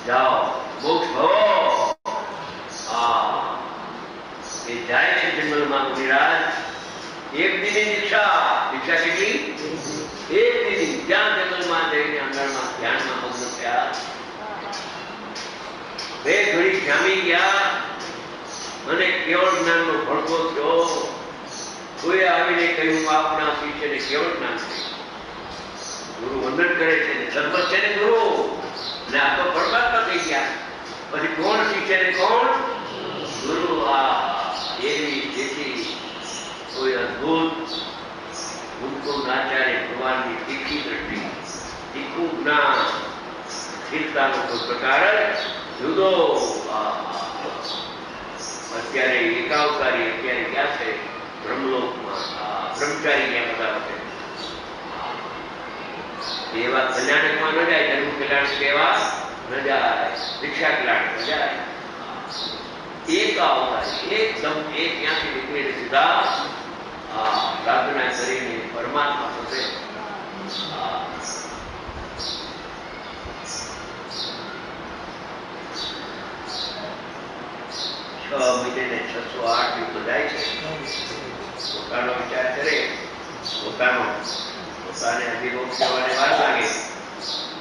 જાઓ મોક્ષ ભવો. એ જાય છે જંગલમાં મુનિરાજ. એક દિનની દીક્ષા કેટલી? એક દિન. ત્યાં જંગલમાં જઈને અંદરમાં ધ્યાનમાં મગ્ન થયા. બે ઘડી જામી ગયા અને કેવળ જ્ઞાનનો ભડકો થયો. કોઈ આવીને કહ્યું આપના શિષ્યને કેવળ જ્ઞાન છે. ગુરુ વંદન કરે છે, સદમત છે ને ગુરુ, ને આ તો પરમાત્મા થઈ ગયા. પછી કોણ શીખે ને કોણ ગુરુ? એવી જેથી કોઈ અદભુત આચાર્ય ભગવાનની તીખી દ્રષ્ટિ, તીખું જ્ઞાન, સ્થિરતાનો કોઈ પ્રકાર જુદો. અત્યારે એકાવતારી અત્યારે ક્યાં છે? બ્રહ્મલોકમાં. બ્રહ્મચારી ક્યાં બધા છે? એવા કલ્યાણકમાં ન જાય, ધર્મ કલ્યાણક એવા ન જાય, દીક્ષા કલ્યાણક ન જાય. એક અવતારી એકદમ એક ત્યાંથી નીકળીને સીધા સાધના કરીને પરમાત્મા થશે. 6 મહિને 608 દિવસો જાય છે. પોતાનો વિચાર કરે, પોતાને અભિભોગ થવાને વાર લાગે.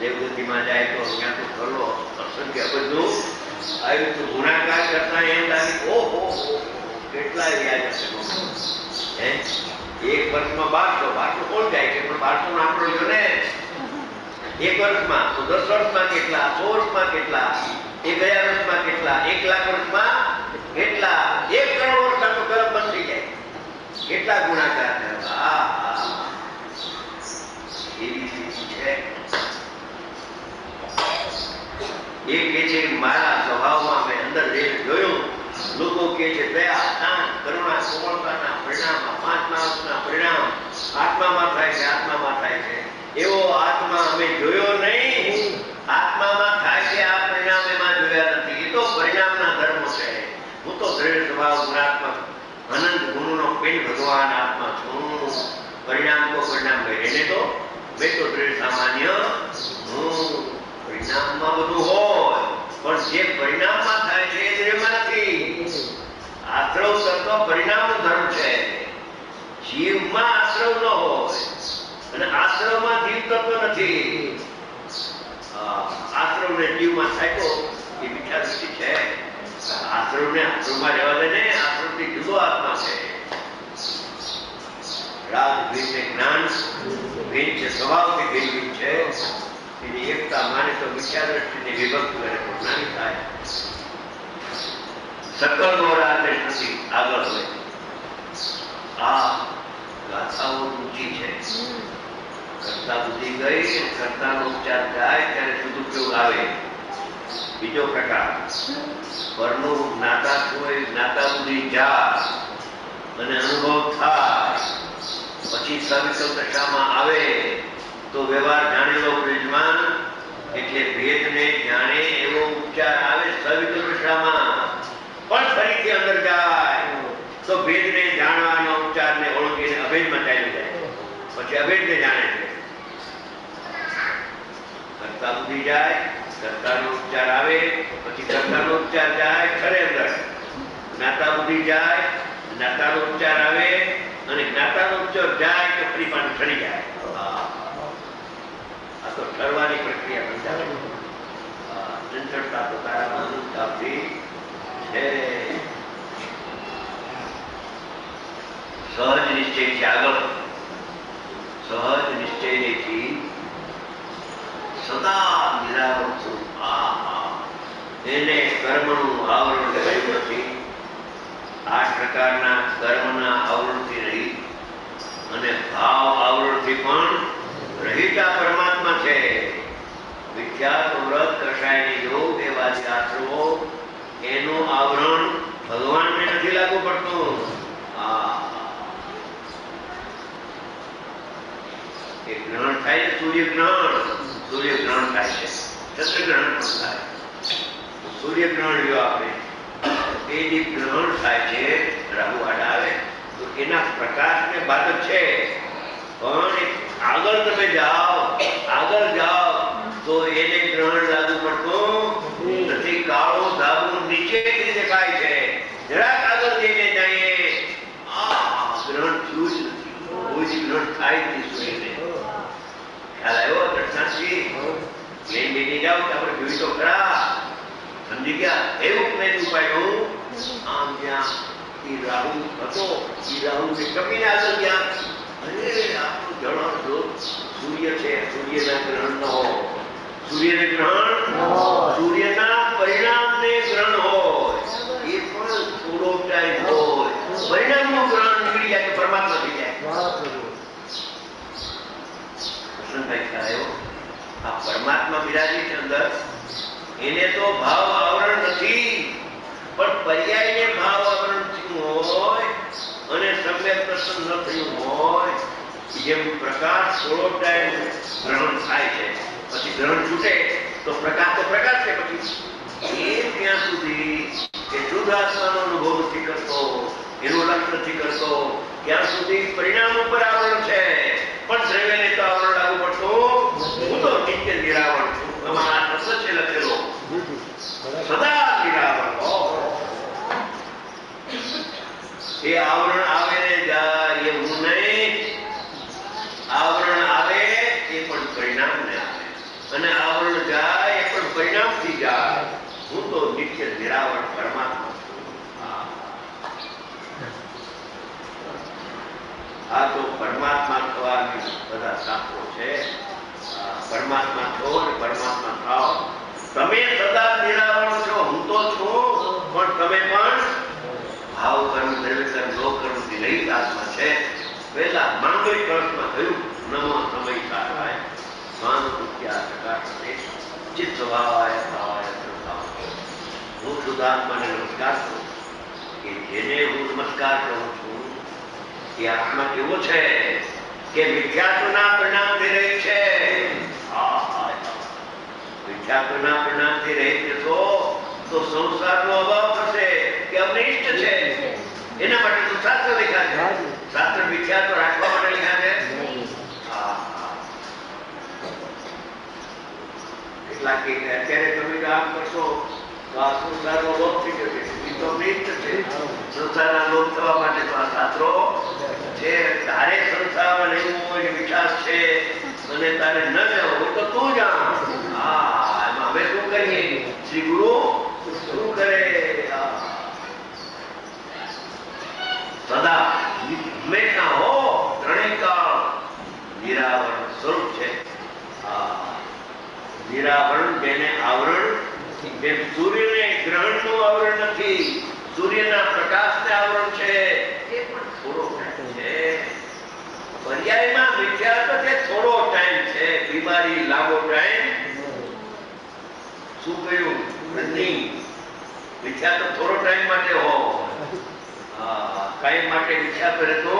દેવગતિમાં જાય તો ત્યાં તો ખરો અસંખ્ય બધું આવ્યું તો ગુણાકાર કરતા એમ લાગે ઓહો કેટલા વ્યાજ હશે. એક વર્ષમાં 1200 કોણ જાય છે? પણ 1200 નો આંકડો લ્યો ને. એક વર્ષમાં તો 10 વર્ષમાં કેટલા, 100 વર્ષમાં કેટલા, 1000 વર્ષમાં કેટલા, 1 લાખ વર્ષમાં કેટલા, 1 કરોડ વર્ષમાં તો ગરમ બંધ થઈ જાય. કેટલા ગુણાકાર કરવા એવી સ્થિતિ છે. એ કે છે મારા સ્વભાવમાં મેં અંદર જઈને જોયું, લોકો કે છે દયા, શાંત, કરુણા, કોમળતાના પરિણામ, પાંચમા પરિણામ આત્મામાં થાય છે, આત્મામાં થાય છે. એવો આત્મા અમે જોયો નહીં. આત્મામાં થાય છે આ પરિણામ એમાં જોયા નથી. એ તો પરિણામના ધર્મ છે. હું તો દ્રઢ સ્વભાવ ગુણાત્મક અનંત ગુણનો પિંડ ભગવાન આત્મા છું. પરિણામ તો પરિણામ કહે એને તો મેં તો દ્રઢ સામાન્ય હું. પરિણામમાં બધું હોય પણ જે પરિણામમાં થાય છે એ દ્રઢમાં નથી. આશ્રવ તત્વ પરિણામનો ધર્મ છે. જીવમાં આશ્રવ ન હોય અને આશ્રવમાં જીવ તત્વ નથી. આશ્રવ ને જીવમાં થાય તો એ મીઠા દૃષ્ટિ છે. આશ્રવને આશ્રવમાં રહેવા દે ને. આશ્રવથી જુદો આત્મા છે. રાગ ભીન ને જ્ઞાન ભીન છે, સ્વભાવથી ભીન છે. એની એકતા માને તો મિથ્યા દ્રષ્ટિને વિભક્ત કરે તો જ્ઞાની થાય. સકલ ગોરાને નથી આગળ હોય. આ ગાથાઓ ઊંચી છે. કરતા બુદ્ધિ ગઈ, કરતાનો ઉપચાર થાય ત્યારે સદુપયોગ આવે. બીજો પ્રકાર પરનું જ્ઞાતા હોય, જ્ઞાતા બુદ્ધિ જાય અને અનુભવ થાય પછી સવિકલ્પ દશામાં આવે તો વ્યવહાર જાણેલો બ્રજમાન એટલે ભેદને જાણે એવો ઉપચાર આવે સવિકલ્પ દશામાં. પણ ફરીથી અંદર જાય તો ભેદને જાણવાનો ઉપચારને ઓળખીને અભેદમાં ચાલી જાય. પછી અભેદને જાણે છે. કરતા બુદ્ધિ જાય, કરતાનો ઉપચાર આવે, પછી કરતાનો ઉપચાર જાય ખરે અંદર. જ્ઞાતા બુદ્ધિ જાય, જ્ઞાતાનો ઉપચાર આવે અને જ્ઞાતાનો ઉપચાર જાય તો ફરી પાછું ઠરી જાય. આ તો ઠરવાની પ્રક્રિયા સમજાવે. ચંચળતા તો તારામાં અનુતાપથી છે. સહજ નિશ્ચયથી આગળ સહજ નિશ્ચયથી સદા નિરાવરણ સ્વરૂપ એને કર્મનું આવરણ કર્યું નથી. 8 પ્રકારના કર્મના આવરણથી રહી અને ભાવ આવરણથી પણ રહિતા પરમાત્મા છે. વિખ્યાત વ્રત કષાયની યોગ એવા શાસ્ત્રો એનું આવરણ ભગવાનને નથી લાગુ પડતું. એક ગ્રહણ થાય છે, સૂર્યગ્રહણ થાય છે, ચંદ્રગ્રહણ પણ થાય. સૂર્યગ્રહણ જો આપણે એ જે ગ્રહણ થાય છે, રાહુ આડા આવે તો એના પ્રકાશને બાધક છે. પણ આગળ તમે જાઓ તો એને ગ્રહણ લાગુ પડતું નથી. કાળો ધાબુ નીચેથી દેખાય છે. જરાક આગળ જઈને જઈએ ગ્રહણ થયું જ નથી. કોઈ જ ગ્રહણ થાય જ નહીં સૂર્યને. ખ્યાલ આવ્યો દર્શનાથી? પ્લેન બેસી જાઓ તો આપણે જોઈ તો ખરા. સમજી ગયા? એવું પ્લેન ઉપાડ્યું આમ જ્યાં એ રાહુ હતો એ રાહુ કપીને આગળ ગયા. અરે આપણું જળ સૂર્ય છે, સૂર્યના ગ્રહણ ન હોય. સૂર્યને ગ્રહણ સૂર્યના પરિણામને ગ્રહણ હોય એ પણ થોડો ટાઈમ હોય. પરિણામનું ગ્રહણ નીકળી જાય તો પરમાત્મા થઈ જાય. આ પરમાત્મા બિરાજી છે અંદર. એને તો ભાવ આવરણ નથી પણ પર્યાયને ભાવ આવરણ દર્શન ન થયું હોય, જેમ પ્રકાશ થોડો ટાઈમ ગ્રહણ થાય છે, પછી ગ્રહણ છૂટે તો પ્રકાશ છે, પછી એ ત્યાં સુધી એ શુદ્ધ આત્માનો અનુભવ નથી કરતો, એનું લક્ષ નથી કરતો, ત્યાં સુધી પરિણામ ઉપર આવરણ છે, પણ દ્રવ્યને તો આવરણ લાગુ પડતું. હું તો નિત્ય નિરાવરણ છું. આમાં આ શબ્દ છે લખેલો, સદા નિરાવરણ. એ આવરણ આવે ને જાય એ હું નહીં, આવરણ આવે એ પણ પરિણામ ને આવે, અને આવરણ જાય એ પણ પરિણામથી જાય. હું તો નિત્ય નિરાવરણ પરમાત્મા છું. આ તો પરમાત્મા થવાની બધા શાસ્ત્રો છે. પરમાત્મા છો અને પરમાત્મા થાઓ. તમે સદા નિરાવરણ છો, હું તો છું, પણ તમે પણ ભાવ કર્મ, દ્રવ્ય કર્મ, લોક કર્મથી રહિત આત્મા છે. પહેલા માંગલિક કળશમાં થયું નમો સમયકારાય સ્વાન કૃત્યા પ્રકાશને ચિત્ત સ્વભાવાય ભાવાય પ્રભાવાય. હું શુદ્ધાત્માને નમસ્કાર કરું કે જેને હું નમસ્કાર કરું છું એ આત્મા કેવો છે કે મિથ્યાત્વના પરિણામથી રહિત છે. મિથ્યાત્વના પરિણામથી રહિત છો તો સંસારનો અભાવ થશે કે અમને ઇષ્ટ છે. એના માટે તો શાસ્ત્ર લખ્યા છે. શાસ્ત્ર મિથ્યાત્વ રાખવા માટે લખ્યા છે. એટલા કે અત્યારે તમે કામ કરશો તો આ સંસારનો લોપ થઈ જશે. એ તો અમને ઇષ્ટ છે. સંસારના લોપ થવા માટે તો આ શાસ્ત્રો છે. તારે સંસારમાં રહેવું હોય વિચાર છે અને તારે ન જવું હોય તો તું જાણ. એમાં અમે શું કરીએ? શ્રી ગુરુ શું કરે? સદા હંમેશા હો ત્રણેય કાળ નિરાવરણ સ્વરૂપ છે. નિરાવરણ જેને આવરણ, જેમ સૂર્યને ગ્રહણનું આવરણ નથી, સૂર્યના પ્રકાશને આવરણ છે, એ પણ થોડો ટાઈમ છે. પર્યાયમાં મિથ્યાત્વ છે, થોડો ટાઈમ છે. બીમારી લાંબો ટાઈમ શું કહ્યું નથી. મિથ્યાત્વ થોડો ટાઈમ માટે હો, કાયમ માટે મિથ્યાત્વ રહેતો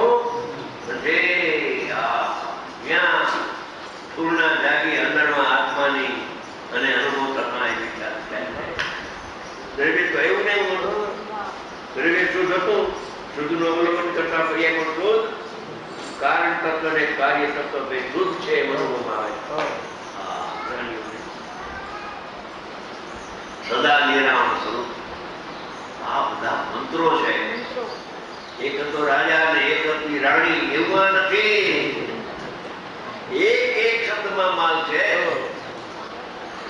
નથી. જ્યાં પૂર્ણા જાગી અંદરમાં આત્માની અને અનુભવ થતા એ મિથ્યાત્વ થાય. દ્રવ્ય તો એવું નહીં બોલો. દ્રવ્ય શુદ્ધ હતું, શુદ્ધનું અવલોકન કરતા પર્યાયમાં શુદ્ધ કારણ તત્વ ને કાર્ય તત્વ બે શુદ્ધ છે એમ અનુભવમાં આવે. સદા નિરાવરણ સ્વરૂપ. આ બધા મંત્રો છે. એક હતો રાજા ને એક હતી રાણી, એવું નથી. એક શબ્દમાં માલ છે.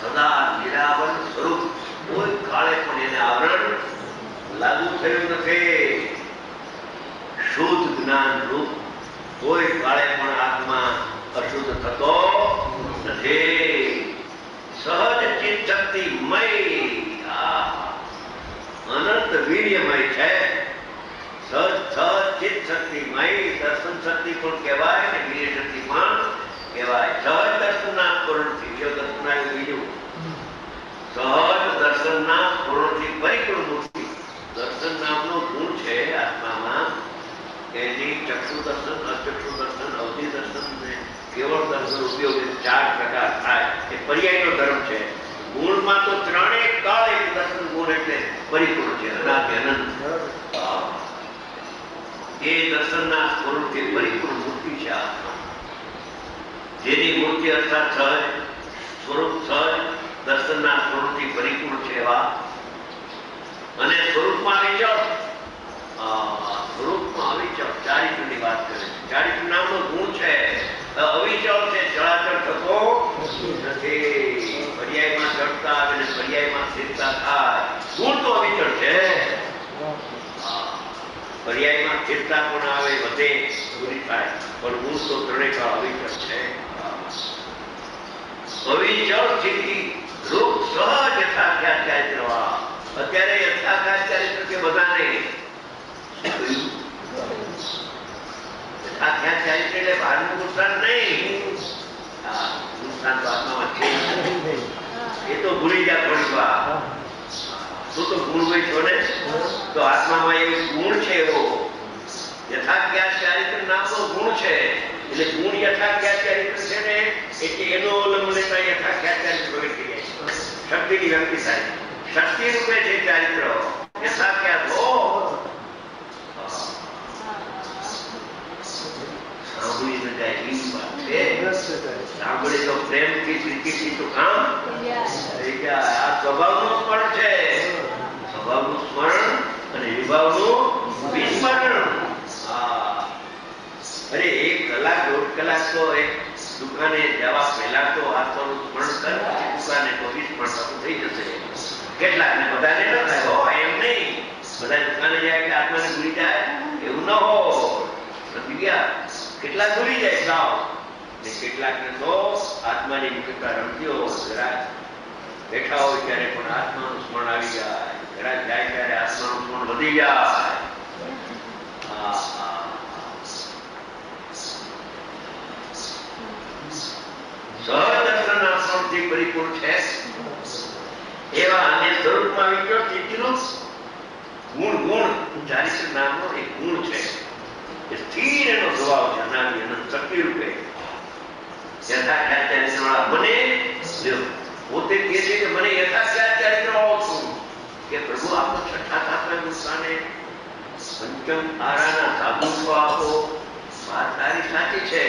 સદા નિરાવરણ સ્વરૂપ. કોઈ કાળે પણ એને આવરણ લાગુ થયું નથી. શુદ્ધ જ્ઞાન રૂપ. કોઈ કાળે પણ આત્મા અશુદ્ધ થતો નથી. સહજ ચિત્ત શક્તિમય, અનંત વીર્યમય છે. સહજ ચિત્ત શક્તિમય. દર્શન શક્તિ પણ કહેવાય ને વીર્ય શક્તિ પણ કહેવાય. સહજ દર્શનના સ્ફુરણથી, દર્શનના બીજું સહજ દર્શનના સ્ફુરણથી પરિપૂર્ણ મૂર્તિ. દર્શન નામનો ગુણ છે આત્મામાં. એની ચક્ષુ દર્શન, અચક્ષુ દર્શન, અવધિ દર્શન ને કેવળ દર્શન ઉપયોગ 4 પ્રકાર થાય. એ પર્યાયનો ધર્મ છે. ગુણમાં તો ત્રણેય કાળ એક દર્શન ગુણ એટલે પરિપૂર્ણ છે, અનાદિ અનંત. એ દર્શનના સ્વરૂપથી પરિપૂર્ણ મૂર્તિ છે આત્મા. જેની મૂર્તિ અર્થાત સહજ સ્વરૂપ, સહજ દર્શનના સ્વરૂપથી પરિપૂર્ણ છે એવા. અને સ્વરૂપમાં વિચળ, સ્વરૂપમાં અવિચળ ચારિત્રની વાત કરે છે. ચારિત્ર નામનો ગુણ છે, અવિચળ છે, ચળાચળ થતો નથી. પર્યાયમાં ચડતા આવે ને પર્યાયમાં સ્થિરતા થાય. ગુણ તો અવિચળ છે. પર્યાયમાં સ્થિરતા પણ આવે, વધે, પૂરી થાય, પણ ગુણ તો ત્રણેય કાળ અવિચળ છે. અવિચળ સ્થિતિ રૂપ સહજ યથાખ્યાત ચારિત્ર. અત્યારે યથાખ્યાત ચારિત્ર કે બધા નહીં. યથાખ્યાત ચારિત્ર એટલે બહારનું નુકસાન નહીં. નુકસાન તો આત્મામાં છે. એ તો ભૂલી ગયા થોડી વાર. તું તો ગુણ હોય છો ને, તો આત્મામાં એવો ગુણ છે એવો યથાખ્યાત ચારિત્ર એટલે ગુણ યથાખ્યાત ચારિત્ર છે ને એટલે એનો અવલંબન લેતા યથાખ્યાત ચારિત્ર પ્રગટ થઈ જાય છે. શક્તિની વ્યક્તિ થાય શક્તિ રૂપે છે ચારિત્ર યથાખ્યાત હો. સાંભળી ન જાય એવી વાત છે. સાંભળી તો પ્રેમથી પ્રીતિથી તો કામ થઈ જાય. આ સ્વભાવનું સ્મરણ છે. સ્વભાવનું સ્મરણ અને વિભાવનું વિસ્મરણ. અરે 1 કલાક 1.5 કલાક તો એક દુકાને જવા પહેલા તો આત્માનું સ્મરણ કર, પછી દુકાને તો વિસ્મરણ થતું થઈ જશે. કેટલાકને બધાને ન થાય હો, એમ નહીં. બધા દુકાને જાય કે આત્માને ભૂલી જાય એવું ન હોય. કેટલાક ભૂલી જાય સાવ, ને કેટલાકને તો આત્માની નિકટતા રમતી હોય. જરા બેઠા હોય ત્યારે પણ આત્માનું સ્મરણ આવી જાય, જરા જાય ત્યારે આત્માનું સ્મરણ વધી જાય. સહદર્શનના સ્મરણથી પરિપૂર્ણ છે એવા અન્ય સ્વરૂપમાં વિજ્ઞાન સ્થિતિનો ગુણ ચારિત્ર નામનો એક ગુણ છે. એ સ્થિર એનો સ્વભાવ છે, અનાદિ અનંત શક્તિ રૂપે યથાખ્યાત ચારિત્રવાળા મને પોતે કહે છે કે મને યથાખ્યાત ચારિત્રવાળો છું કે પ્રભુ આપો છઠ્ઠા સાતમા ગુસ્સાને પંચમ આરાના સાધુત્વ આપો. વાત તારી સાચી છે,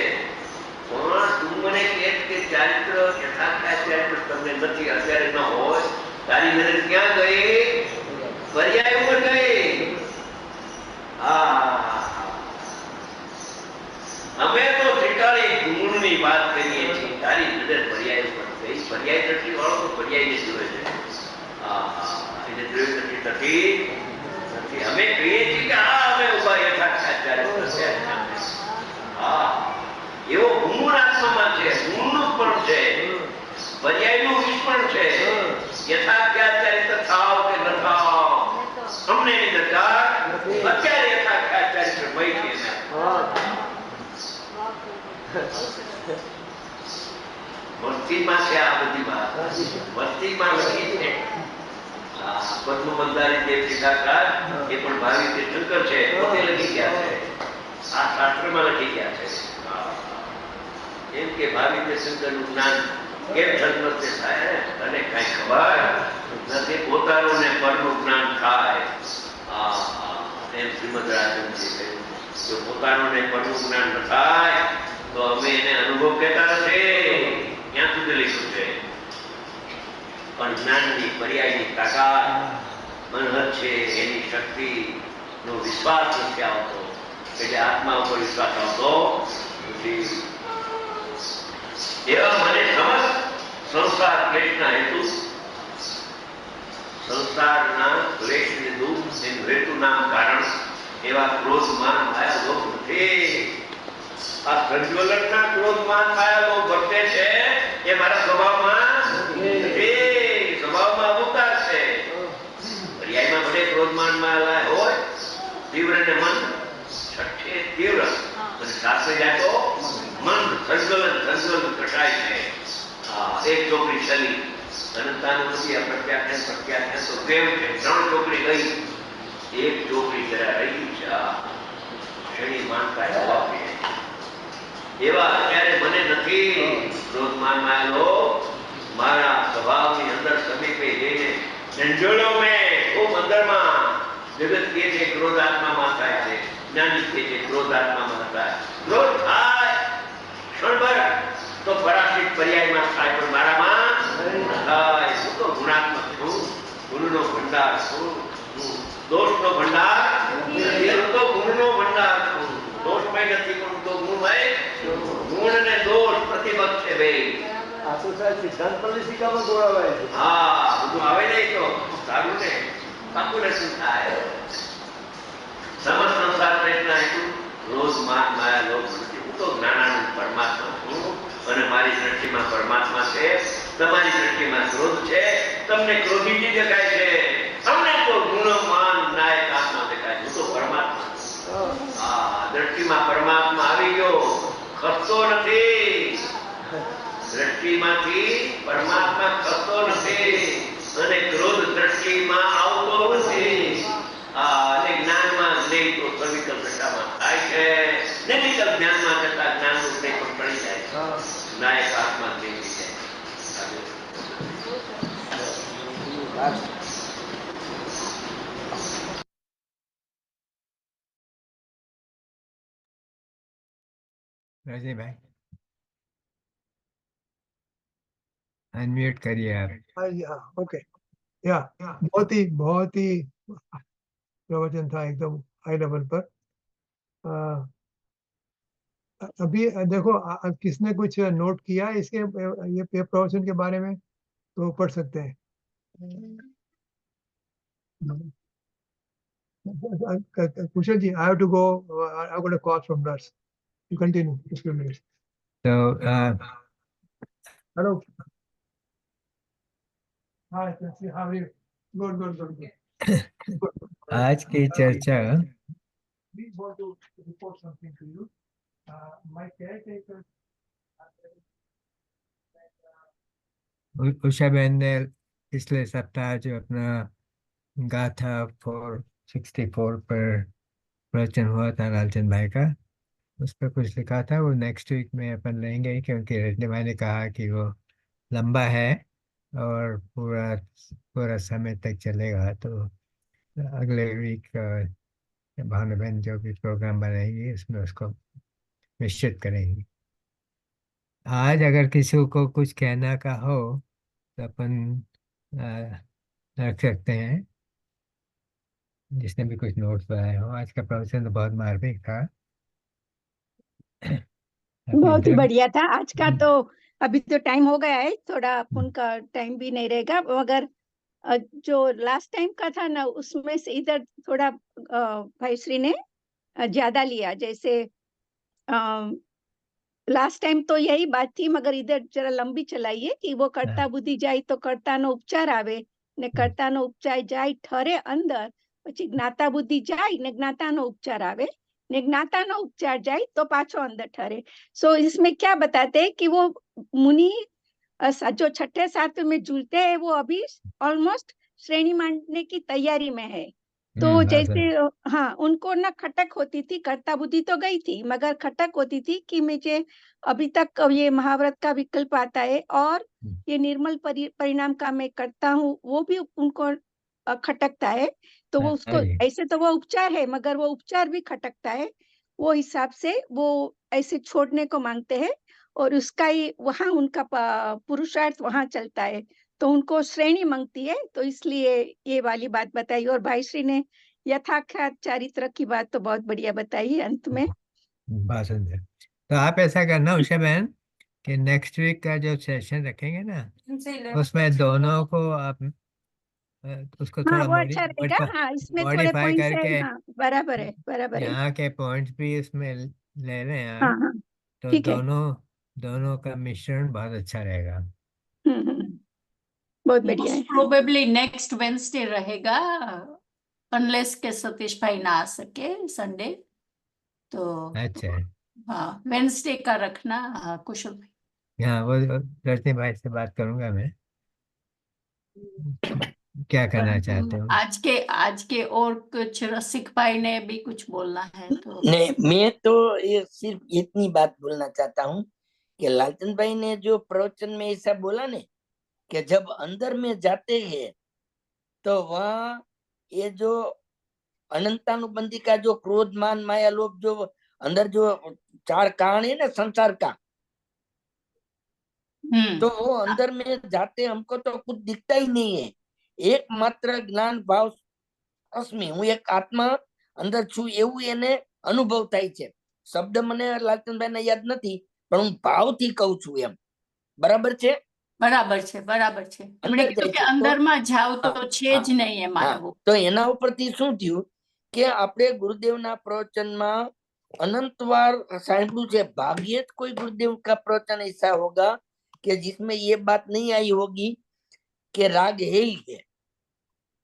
પણ તું મને કહે કે ચારિત્ર યથાખ્યાત ચારિત્ર તમને નથી, અત્યારે ન હોય. તારી મહેનત ક્યાં ગઈ? પર્યાય ઉપર ગઈ. અમે તો ત્રિકાળી ગુણની વાત કરીએ છીએ, તારી નજર પર્યાય ઉપર ગઈ. પર્યાય દ્રષ્ટિ વાળો તો પર્યાયને જુએ છે. એને દ્રવ્ય દ્રષ્ટિ નથી. અમે કહીએ છીએ કે અમે ઉભા યથાખ્યાત ચારિત્ર છે. એવો ગુણ આત્મામાં છે, ગુણનું પણ છે, પર્યાયનું વિસ્મરણ છે. યથાખ્યાત ચારિત્ર થાવ કે ન થાવ અમને એની દરકાર અત્યારે યથાખ્યાત ચારિત્ર ભય છે. વસ્તીમાં છે આ બધી વાત, વસ્તીમાં લખી છે. પદ્મ બંધારી દેવ ટીકાકાર એ પણ ભાવિ તીર્થંકર છે, પોતે લખી ગયા છે. આ શાસ્ત્રમાં લખી ગયા છે. એમ કે ભાવિ તીર્થંકરનું જ્ઞાન કેમ જન્મતે થાય અને કઈ ખબર નથી. પોતાનું ને પરનું જ્ઞાન થાય. એમ શ્રીમદ રાજનજી કહ્યું, જો પોતાનું ને પરનું જ્ઞાન ન થાય તો અમે એને અનુભવ કહેતા નથી. ક્યાં સુધી લખ્યું છે? પણ જ્ઞાનની પર્યાયની તાકાત મનહદ છે, એની શક્તિનો વિશ્વાસ નથી આવતો, એટલે આત્મા ઉપર વિશ્વાસ આવતો નથી. એવા મને સમજ સંસાર ક્લેશના હેતુ, સંસારના ક્લેશને દુઃખ એનું હેતુ નામ કારણ એવા ક્રોધ માન માયા લોભ નથી. આ પ્રજ્વલનના ક્રોધ માન માયા લોભ વર્તે છે એ મારા સ્વભાવમાં નથી. સ્વભાવમાં અવતાર છે. પર્યાયમાં ભલે ક્રોધ માન માયા હોય, તીવ્ર ને મન છઠ્ઠે તીવ્ર અને સાતમે જાતો મન સંકલન કટાય છે. એક ચોકડી ચલી અનંતાનુભૂતિ પ્રત્યાખ્યાન તો પ્રેમ છે. 3 ચોકડી ગઈ, એક ચોકડી જરા રહી છે. શનિ માનતા જવાબ એવા અત્યારે મને નથી. ક્રોધ માન માયેલો મારા સ્વભાવની અંદર સમીપે જઈને ઝંઝોળો મેં ખૂબ અંદરમાં. જગત કહે છે ક્રોધ આત્મામાં થાય છે, જ્ઞાની કહે છે ક્રોધ આત્મામાં થાય. ક્રોધ થાય ક્ષણભર તો પરાશિત પર્યાયમાં થાય, પણ મારામાં થાય. હું તો ગુણાત્મક છું, ગુણનો ભંડાર છું, દોષનો ભંડાર નથી. હું તો ગુણનો ભંડાર છું, દોષમય નથી પણ તો ગુણમય. ગુણ ને દોષ પ્રતિબદ્ધ છે ભાઈ. આ તો સાહેબ સિદ્ધાંત પલ્લિશિકામાં ગોળાવાય છે. બધું આવે નહીં તો સારું ને કાલ્ક્યુલેશન થાય. સમસ્ત સંસાર પ્રયત્ન હેતુ ક્રોધ માન માયા લોભ નથી. હું તો જ્ઞાનાનંદ પરમાત્મા છું અને મારી દ્રષ્ટિમાં પરમાત્મા છે, તમારી દ્રષ્ટિમાં ક્રોધ છે. તમને ક્રોધીજી દેખાય છે, અમને તો ગુણ માન નાયક આત્મા દેખાય. હું તો પરમાત્મા છું. દ્રષ્ટિમાં પરમાત્મા આવી ગયો, ખસતો નથી. દ્રષ્ટિમાંથી પરમાત્મા ખસતો નથી અને ક્રોધ દ્રષ્ટિમાં આવતો નથી. અને જ્ઞાનમાં જ્ઞેય તો અવિકલ્પ દશામાં થાય છે ને વિકલ્પ જ્ઞાનમાં જતા જ્ઞાનનું કંઈ પણ પડી જાય છે. નાયક આત્મા દેવી છે. रजनी भाई अनम्यूट करिए आप। हाँ जी, हाँ, ओके। या बहुत ही प्रवचन था, एकदम हाई लेवल पर। अभी देखो, किसने कुछ नोट किया है इसके ये प्रवचन के बारे में, तो पढ़ सकते हैं। Kushal ji, I have to go, I got a call from nurse. You continue just few minutes. तो हेलो। हाय कैसी, हाउ आर यू? गुड। आज की चर्चा We want to report something to you. My caretaker, Usha बहन ने पिछले सप्ताह जो अपना गाथा 464 पर प्रवचन हुआ था लालचंद भाई का, उस पर कुछ लिखा था। वो नेक्स्ट वीक में अपन लेंगे ही, क्योंकि रजनी भाई ने कहा कि वो लंबा है और पूरा समय तक चलेगा। तो अगले वीक भानु बहन जो भी प्रोग्राम बनाएंगी उसमें उसको निश्चित करेंगी। आज अगर किसी को कुछ कहना का हो तो अपन रख सकते हैं, जिसने भी कुछ नोट्स बनाए हो। आज का प्रवचन तो बहुत मार्मिक था, बहुत ही बढ़िया था आज का। तो अभी तो टाइम हो गया है, थोड़ा फोन का टाइम भी नहीं रहेगा, मगर जो लास्ट टाइम का था ना, उसमें से इधर थोड़ा भाई श्री ने ज्यादा लिया। जैसे लास्ट टाइम तो यही बात थी, मगर इधर जरा लंबी चलाइए कि वो कर्ता बुद्धि जाए तो कर्ता नो उपचार आवे ने कर्ता नो उपचार जाए ठरे अंदर, પછી જ્ઞાતા બુદ્ધિ જાય ને જ્ઞાતા નો ઉપચાર આવે ने ज्ञाता नो उपचार जाए तो पाछो अंदर ठहरे। सो इसमें क्या बताते हैं कि वो मुनि जो छठे सातवें में झूलते हैं, वो अभी ऑलमोस्ट श्रेणी मांडने की तैयारी में है। तो जैसे हाँ, उनको ना खटक होती थी, कर्ता बुद्धि तो गई थी, मगर खटक होती थी कि मुझे अभी तक ये महाव्रत का विकल्प आता है और ये निर्मल परिणाम का मैं करता हूँ, वो भी उनको खटकता है। तो वो उसको ऐसे तो वो उपचार है, मगर वो उपचार भी खटकता है। वो हिसाब से वो ऐसे छोड़ने को मांगते हैं और उसका ही वहां उनका पुरुषार्थ वहां चलता है, तो उनको श्रेणी मांगती है। तो इसलिए ये वाली बात बताई। और भाई श्री ने यथाख्यात चारित्र की बात तो बहुत बढ़िया बताई अंत में। भाषण दे। तो आप ऐसा करना उषा बहन कि नेक्स्ट वीक का जो सेशन रखेंगे ना, उसमें दोनों को आप उसको थोड़ा वो अच्छा रहेगा। हाँ, इसमें थोड़े पॉइंट्स है। हाँ, बराबर है, बराबर है। यहाँ के पॉइंट्स भी उसमें ले लें आप। हाँ, हाँ, तो ठीक है। दोनों का मिश्रण बहुत अच्छा रहेगा। बहुत बढ़िया है। प्रोबेबली नेक्स्ट वेडनेसडे रहेगा, अनलेस के सतीश भाई ना आ सके संडे। तो अच्छा, हाँ, वेडनेसडे का रखना कुशल भाई। हाँ, वो रजनी भाई से बात करूंगा मैं, क्या करना चाहते हो। आज के और कुछ रसिक भाई ने भी कुछ बोलना है तो नहीं, मैं तो ये सिर्फ इतनी बात बोलना चाहता हूँ कि लालचंद भाई ने जो प्रवचन में ऐसा बोला ने कि जब अंदर में जाते हैं तो वहाँ ये जो अनंतानुबंधी का जो क्रोध मान माया लोभ जो अंदर जो 4 कारण है ना संसार का, तो वो अंदर में जाते हमको तो कुछ दिखता ही नहीं है। एकमात्र ज्ञान भाव अस्मि, हूँ एक आत्मा अंदर छू एवं एने अनुभव थाय छे। शब्द मने लालचंदभाई ने याद नहीं, पर हूँ भाव थी कहूं छू एम। बराबर छे? बराबर छे, बराबर छे। अंदर में जाओ तो छे ज नहीं है मानव। तो एना उपरथी शुं थयुं के आपणे गुरुदेवना प्रवचनमा अनंतवार सांभळ्युं छे। भाग्ये ज कोई गुरुदेव का प्रवचन ऐसा होगा कि जिसमें ये बात नहीं आई होगी कि राग है ही है।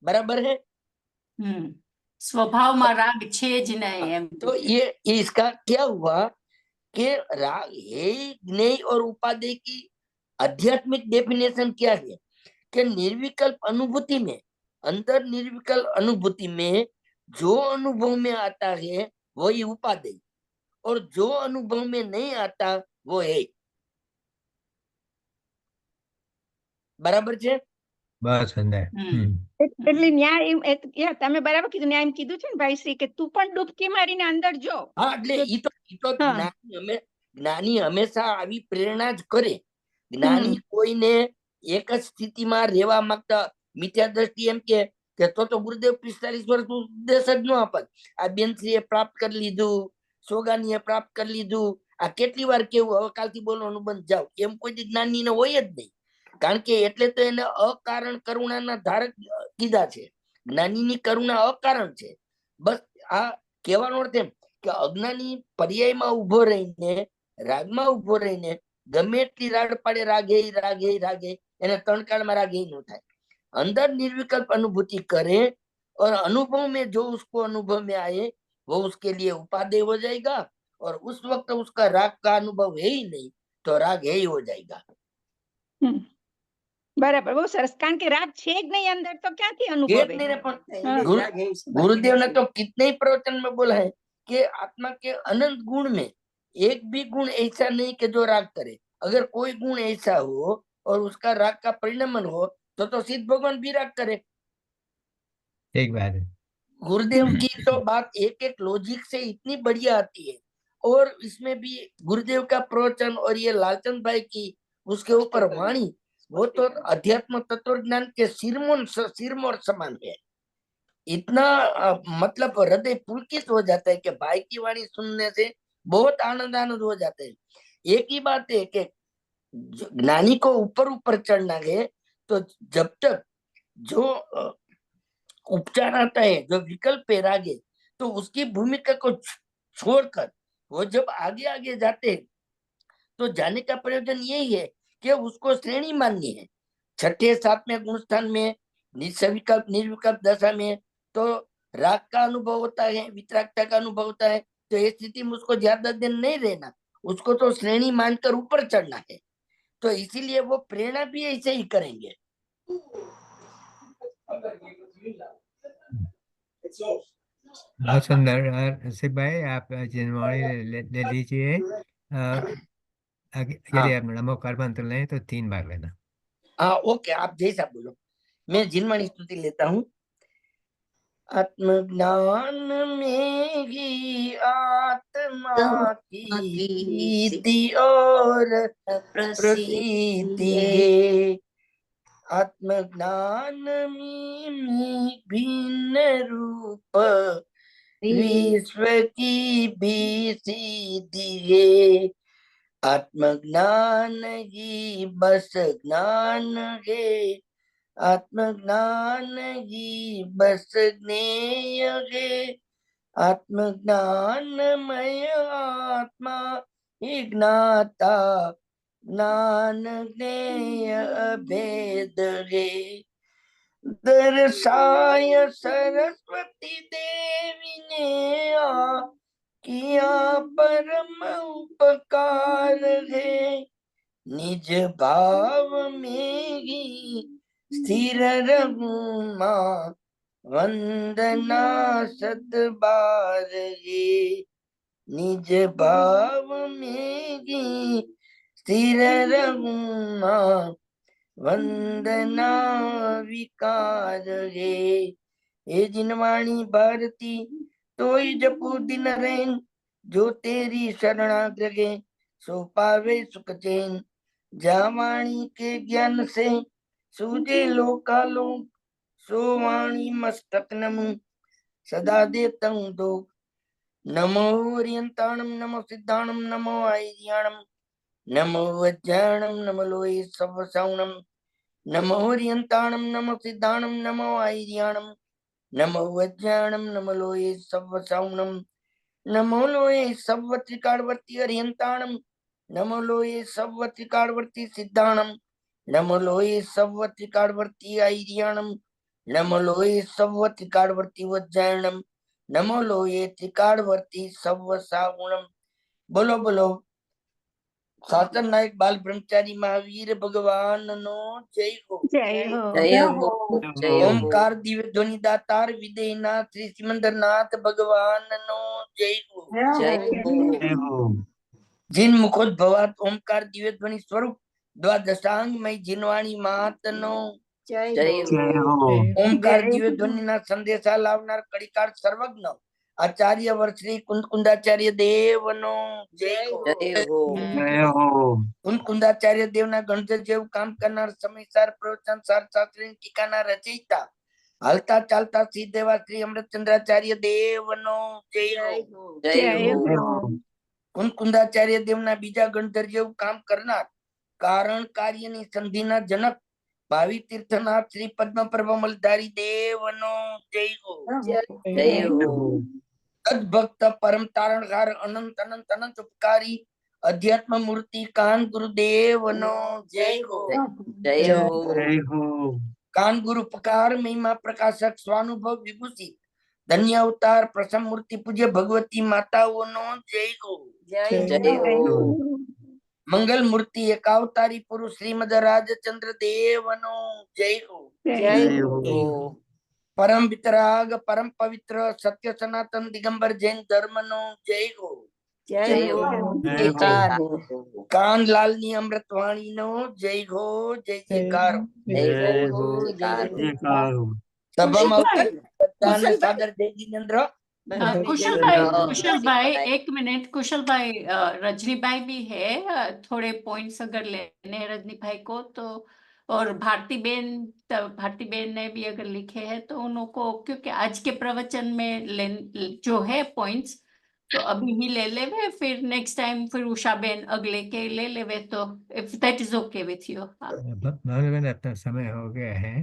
बराबर है? स्वभाव में राग छे ज नहीं है। तो ये इसका क्या हुआ कि राग है ज्ञेय और उपादेय की आध्यात्मिक डेफिनेशन क्या है कि निर्विकल्प अनुभूति में, अंदर निर्विकल्प अनुभूति में जो अनुभव में आता है वही उपादेय, और जो अनुभव में नहीं आता वो है। बराबर છે? बहुत सुंदर। એટલે ન્યાય તમે બરાબર કીધું, ન્યાય એમ કીધું છે ને ભાઈ શ્રી કે તું પણ ડૂબકી મારીને અંદર જો. હા, એટલે ઈ તો હા. જ્ઞાની હંમેશા આવી પ્રેરણા જ કરે. જ્ઞાની કોઈને એક જ સ્થિતિમાં રહેવા માંગતા, મિથ્યા દ્રષ્ટિ એમ કે તો ગુરુદેવ 45 વર્ષ ઉપદેશ જ ન આપત. આ બેનશ્રીએ પ્રાપ્ત કરી લીધું, સોગાનીએ પ્રાપ્ત કરી લીધું, આ કેટલી વાર કેવું, હવે કાલથી બોલવાનું બંધ જાવ, એમ કોઈ જ્ઞાનીને હોય જ નહીં. કારણ કે એટલે તો એને અકારણ કરુણાના ધારક કીધા છે. જ્ઞાનીની કરુણા અકારણ છે. બસ આ કહેવાનો અર્થ એમ કે અજ્ઞાની પર્યાયમાં ઉભો રહીને, રાગમાં ઉભો રહીને ગમે એટલી રાડ પાડે, રાગે રાગે રાગે, એને તણકાળમાં રાગે ન થાય. अंदर निर्विकल्प अनुभूति करे और अनुभव में जो उसको अनुभव में आए वो उसके लिए उपादेय हो जाएगा, और उस वक्त उसका राग का अनुभव है ही नहीं तो राग है ही हो जाएगा। બરાબર, બહુ સરસ. કારણ કે રાગ છે જ નહીં અંદર તો ક્યાંથી અનુભવે? गुरुदेव ने तो कितने ही प्रवचन में बोला है कि आत्मा के अनंत गुण में एक भी गुण ऐसा नहीं कि जो राग करे। अगर कोई गुण ऐसा हो और उसका राग का परिणमन हो तो सिद्ध भगवान भी राग करे। एक बात है। गुरुदेव की तो बात एक एक लॉजिक से इतनी बढ़िया आती है, और इसमें भी गुरुदेव का प्रवचन और ये लालचंद भाई की उसके ऊपर वाणी, वो तो अध्यात्म तत्व ज्ञान के सिरमौर समान है। इतना मतलब हृदय पुलकित हो जाता है कि भाई की वाणी सुनने से बहुत आनंद हो जाता है। एक ही बात है कि ज्ञानी को ऊपर ऊपर चढ़ना है, तो जब तक जो उपचार आता है, जो विकल्प है रागे, तो उसकी भूमिका को छोड़कर वो जब आगे आगे जाते हैं तो जाने का प्रयोजन यही है कि उसको श्रेणी माननी है। 6ठे 7वें गुण स्थान में सविकल्प निर्विकल्प दशा में तो राग का अनुभव होता है, वितरागता का अनुभव होता है, तो ये स्थिति में उसको ज्यादा दिन नहीं रहना, उसको तो श्रेणी मानकर ऊपर चढ़ना है। तो इसीलिए वो प्रेरणा भी ऐसे ही करेंगे। बहुत सुंदर। सिख भाई आप जिनवाणी ले लीजिए। यदि आप नमो कर्मंत्र लें तो 3 बार लेना। हाँ ओके, आप जैसा बोलो। मैं जिनवाणी स्तुति लेता हूँ। आत्मज्ञान में ही आत्मा की रीति और प्रसिद्धि है, आत्मज्ञान में भिन्न रूप विश्व की भी सिद्धि है, आत्मज्ञान ही बस ज्ञान है, आत्मज्ञान ही बस ज्ञेय है, आत्मज्ञानमय आत्मा ही ज्ञाता, ज्ञान ज्ञेय अभेद है। दर्शाय सरस्वती देवी ने किया परम उपकार है, निज भाव में ही स्थिर रहूं मां, वंदना 7 बार है, निज भाव में ही स्थिर रहूं मां, वंदना विकार है। हे जिनवाणी भारती तोय जपू दिन रैन, जो तेरी शरणाग्रहे सो पावे सुख चैन, जावाणी के ज्ञान से सूझे लोकालोक, सो वाणी मस्तक नमु सदा देता हूँ दो। नमो ओरियंताणम नमो सिद्धाणम नमो आयर्याणम, नमो वज्राणम नमो लोये सवसावणम, नमो ओरियंताणम नमो सिद्धाणम नमो आयर्याणम, नमो वज्राणम नमो लोये सवसावणम, नमो लोये सवत्रिकालवर्ती अरियंताणम, नमो लोये सवत्रिकालवर्ती सिद्धाणम, नमो लोये सवत्रिकालवर्ती आयर्याणम, नमो लोये सवत्रिकालवर्ती वज्राणम, नमो लोये त्रिकालवर्ती सवसावणम। बोलो बोलो શાસન નાયક બાલ બ્રહ્મચારી મહાવીર ભગવાન નો જય હો. જય હો. જય હો જય હો ઓમકાર દિવ્ય ધ્વનિ દાતાર વિદેયનાથ શ્રી સિમંદરનાથ ભગવાન નો જય હો. જય હો જીન મુખોદ્ભવાત ઓમકાર દિવ્ય ધ્વનિ સ્વરૂપ દ્વાદશાંગમય જીનવાણી માત નો જય જય હો ઓમકાર દિવ્ય ધ્વનિ ના સંદેશા લાવનાર કડીકાર સર્વજ્ઞ આચાર્ય વર્ષી કુંદકુંદાચાર્ય દેવ નો જય હો. જય હો કુંદકુંદાચાર્ય દેવ ના ગણધર જેવું કામ કરનાર સમયસાર પ્રવચન સાર શાસ્ત્રી ટીકાના રચયિતા હાલતા ચાલતા સિદ્ધેવા શ્રી અમૃતચંદ્રાચાર્ય દેવ નો જય હો. જય જય હો હો. કુંદકુંદાચાર્ય દેવના બીજા ગણધર જેવું કામ કરનાર કારણ કાર્યની સંધિના જનક ભાવિ તીર્થનાથ શ્રી પદ્મ પ્રભમલધારી દેવ નો જય હો. જય હો સદભક્ત પરમ તારણહાર અનંત અનંત અનંત ઉપકારી અધ્યાત્મ મૂર્તિ કાન ગુરુદેવ નો જય હો. જય હો કાન ગુરુ ઉપકાર મહિમા પ્રકાશક સ્વાનુભવ વિભૂષિત ધન્ય અવતાર પ્રસમ મૂર્તિ પૂજ્ય ભગવતી માતાઓ નો જય હો. જય હો મંગલ મૂર્તિ એકાવતારી પુરુષ શ્રીમદ રાજચંદ્ર દેવ નો જય હો. જય હો પરમ વિતરાગ પરમ પવિત્ર સત્ય સનાતન દિગંબર જૈન ધર્મ નો જય હો. જય હો જયકાર. કાનલાલ ની અમૃતવાણી નો જય હો. જય જયકાર. જય હો જયકાર. સભામાં આવતા બધાને કુશલભાઈ. સાદર જય જિનેન્દ્ર. कुशलभाई एक मिनट कुशलभाई रजनी भी है थोड़े पॉइंट्स अगर लेने हैं रजनी भाई को तो और भारती बेन ने भी अगर लिखे हैं तो उनको क्योंकि आज के प्रवचन में जो है पॉइंट्स तो अभी ही ले लेवे फिर नेक्स्ट टाइम फिर उषा बेन अगले के ले लेवे तो if that is okay with you Bhanuben अपना समय हो गया है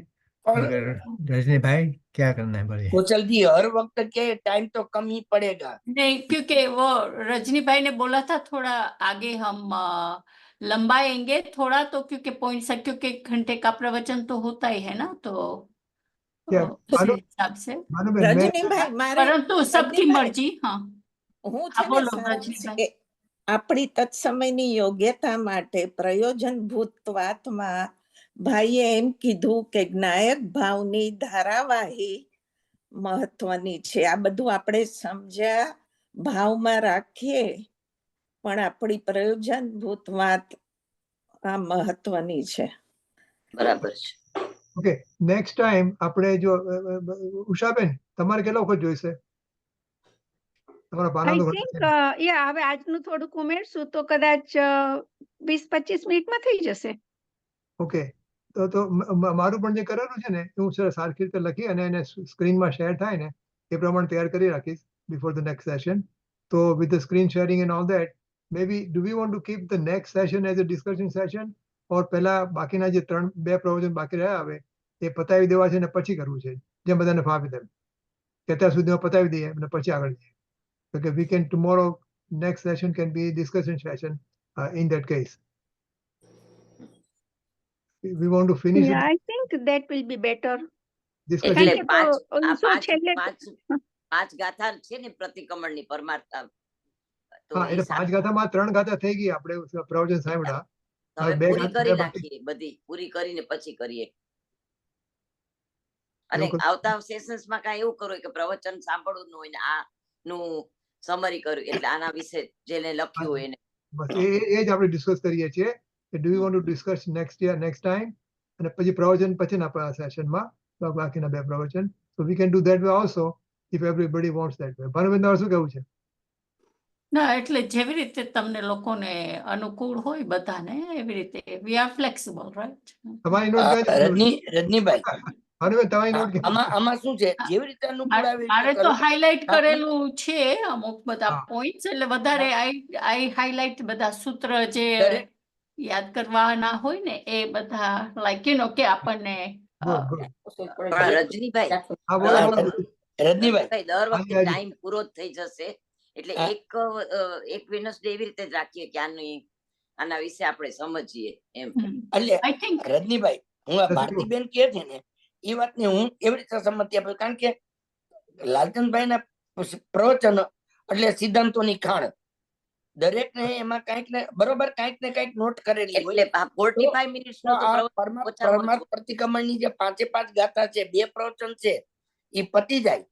अगर रजनी भाई क्या करना है बोलिए कुशल जी हर वक्त के टाइम तो कम ही पड़ेगा. नहीं क्योंकि वो रजनी भाई ने बोला था थोड़ा आगे हम लंबाएंगे थोड़ा तो क्योंकि पॉइंट्स है क्योंकि 1 घंटे का प्रवचन तो होता ही है ना तो क्या, उसी मानो- हिसाब से भानुबेन मैं રજનીભાઈ મારે परंतु सबकी रजनीभाई, मर्जी हाँ હું હા, છે ને બોલો, સારાંશ રજનીભાઈ. કે આપણી તત્સમયની યોગ્યતા માટે પ્રયોજનભૂત વાતમાં ભાઈએ એમ કીધું કે જ્ઞાયક ભાવની ધારાવાહી મહત્વની છે. આ બધું આપણે સમજ્યા ભાવમાં રાખીએ પણ આપણી પ્રયોજનભૂત વાત આ મહત્વની છે. બરાબર છે. ઓકે નેક્સ્ટ ટાઈમ આપણે જો ઉષાબેન તમારે કેટલા વખત જોઈશે તમારા આઈ પાનાનું થિંક ઘર યા હવે આજનું થોડુંક ઉમેરશું તો કદાચ 20-25 મિનિટમાં થઈ જશે. ઓકે તો મારું પણ જે કરેલું છે ને એ હું સારખી રીતે લખી અને એને સ્ક્રીનમાં શેર થાય ને એ પ્રમાણે તૈયાર કરી રાખીશ બિફોર ધ નેક્સ્ટ સેશન. તો with the screen sharing and all that maybe do we want to keep the next session as a discussion session or પહેલા બાકીના જે 2 પ્રવચન બાકી રહ્યા હવે એ પતાવી દેવા છે ને પછી કરવું છે જેમ બધાને ફાવે તેમ કે અત્યાર સુધીમાં પતાવી દઈએ અને પછી આગળ જઈએ. Okay, we can tomorrow next session can be discussion session in that case. We want to finish Yeah, it, I think that will be better. discussion. એટલે કારણ કે પાંચ આ શું પાંચ છેલ્લે પાંચ ગાથા છે ને પ્રતિક્રમણની પરમાર્થતા તો હા એ એટલે 5 ગાથામાં 3 ગાથા થઈ ગઈ આપણે પ્રવચન સાંભળ્યા હવે બે પૂરી ગાથા કરી બાકી. નાખીએ બધી પૂરી કરીને પછી કરીએ અને એવું કર- આવતા સેશન્સ માં કાંઈ એવું કરવું હોય કે પ્રવચન સાંભળવું ન હોય ને આ નું સમરી કર્યું એટલે આના વિશે જેને લખ્યું હોય એને બસ એ જ આપણે ડિસ્કસ કરીએ છીએ કે do you want to discuss next time અને પછી પ્રવચન પછીના સેશનમાં બાકીના 2 પ્રવચન so we can do that way also if everybody wants that way. Bhanuben તમારે શું કહેવું છે? ના એટલે જેવી રીતે તમને લોકોને અનુકૂળ હોય બધાને એવી રીતે વી આર ફ્લેક્સિબલ રાઈટ તમારી નોટ ક્યાં છે? રજનીભાઈ ભાનુબેન તમારી નોટ આમાં શું છે જેવી રીતે અનુકૂળ આવે મારે રીતે તો કરો. હાઇલાઇટ આપણે- કરેલું છે અમુક બધા હા. પોઈન્ટ્સ એટલે વધારે આઈ હાઇલાઇટ બધા સૂત્ર જે દરેક- યાદ કરવાના હોય ને એ બધા લાઈક યુ નો કે આપણને Good, good. પણ રજનીભાઈ હા બોલો હા, બોલો. રજનીભાઈ દર વખતે હાજી. ટાઈમ પૂરો જ થઈ જશે એટલે હા. એક વેનસડે એવી રીતે જ રાખીએ કે આના વિશે આપણે સમજીએ એમ એટલે આઈ થિંક રજનીભાઈ હું આ That's ભારતીબેન કહે છે ને એ વાતને હું એવી રીતે સંમતિ આપું કારણ કે લાલચંદભાઈ ના પ્રવચન એટલે સિદ્ધાંતોની ખાણ દરેક ને એમાં કઈક ને બરોબર કઈક ને કઈક નોટ કરેલી હોય. એટલે 45 મિનિટ્સ નો તો પ્રવચન ઓછામાં ઓછું. પ્રતિક્રમણની જે 5 ગાથા છે, 2 પ્રવચન છે, એ પતી જાય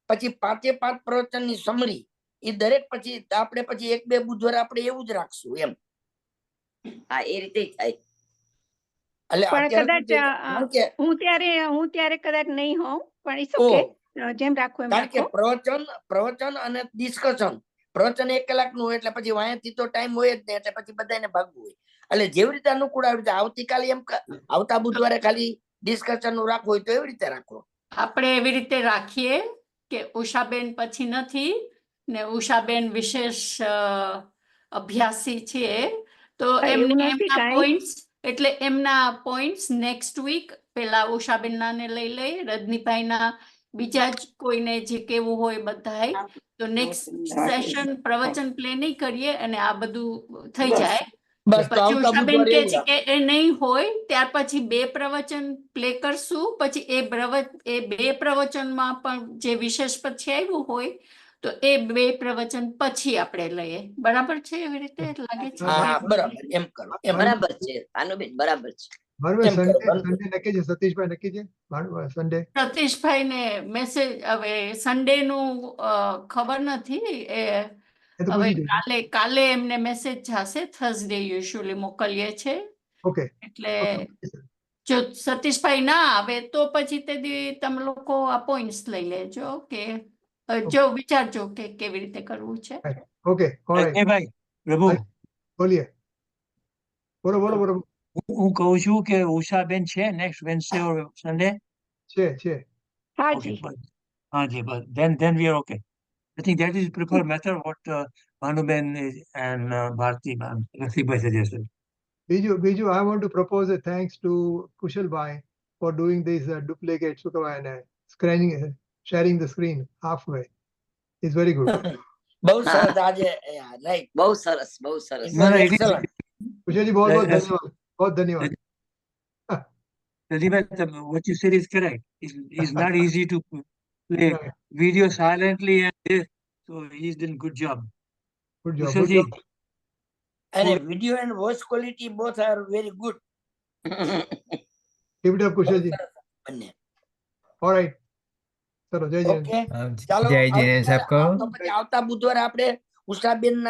પછી 5 પ્રવચન ની સમરી એ દરેક પછી આપણે પછી 1-2 બુધવાર આપણે એવું જ રાખશું એમ. હા, એ રીતે ય થાય. એટલે પણ અત્યારે શું કદાચ છે કે કારણ કે હું ત્યારે કદાચ નહીં હોઉં, પણ ઇટ્સ ઓ, ઓકે, જેમ રાખવું એમ કારણ કે રાખો. પ્રવચન અને ડિસ્કશન, પ્રવચન 1 કલાકનું હોય એટલે પછી વાયાથી તો ટાઈમ હોય જ નહીં, એટલે પછી બધાને ભાગવું હોય. એટલે જેવી રીતે અનુકૂળ આવી રીતે આવતીકાલે એમ આવતા બુધવારે ખાલી ડિસ્કશન નું રાખવું હોય તો એવી રીતે રાખો. આપણે એવી રીતે રાખીએ કે ઉષાબેન પછી નથી ને ઉષાબેન વિશેષ અભ્યાસી છે, તો એવું એમને નથી એમના કાંઈ. પોઈન્ટ્સ એટલે એમના પોઈન્ટ્સ નેક્સ્ટ વીક પેલા ઉષાબેનના ને લઈ લઈ, રજનીભાઈના બીજા જ કોઈને જે કેવું હોય બધાય, તો નેક્સ્ટ સેશન પ્રવચન પ્લે નહીં કરીએ અને આ બધું થઈ બસ. જાય. બસ તો પછી આવતા ઉષાબેન બુધવારે કે એવું છે રાખો. કે એ નહીં હોય ત્યાર પછી 2 પ્રવચન પ્લે કરશું, પછી એ 2 પ્રવચનમાં પણ જે વિશેષ પછી આવ્યું હોય તો એ 2 પ્રવચન પછી આપણે લઈએ. બરાબર છે? એવી રીતે લાગે છે? હા, બરાબર એમ કરો એમ. બરાબર છે ભાનુબેન, બરાબર છે. ભાનુભાઈ, એમ કરો, સન્ડે નક્કી છે? સતીશભાઈ નક્કી છે સન્ડે? સતીશભાઈને મેસેજ હવે સન્ડે નું ખબર નથી, એ એ તો હવે પૂછી જોઈએ. કાલે એમને મેસેજ જશે. થર્સડે યુઝ્યુઅલી મોકલીએ છે, ઓકે એટલે ઓકે સર. જો સતીશભાઈ ના આવે તો પછી તે દી તમે લોકો અપોઇન્ટ્સ લઈ લેજો કે જો વિચારજો કે કેવી રીતે કરવું છે. Okay alright. ભાઈ પ્રભુ, બોલીએ. બોલો બોલો બોલો. હું કહું છું કે ઉષાબેન છે નેક્સ્ટ વેન્સડે ઓર સન્ડે? છે. Okay, but but then we are okay. I think that is preferred method what Bhanuben and Bharti ma'am Rafibai suggested. Biju, I want to propose a thanks to Kushalbhai for doing this duplicate sharing the screen halfway. It's very good. બહુ સરસ આજે right. બહુ સરસ, બહુ સરસ. No, no, it is- Excellent. कुशल जी बहुत बहुत Yes. धन्यवाद. बहुत धन्यवाद. Pradeep, what you said is correct. It's not easy to play video silently and this, so he's done good job. Good job. Kushal Good ji, job. અને video and voice quality both are very good. Keep it up, Kushal ji. બંને. All right. ચલો જય જય. Okay, हाँ, ચાલો जय जिनेश आपको. આવતા બુધવારે આપણે ઉષાબેન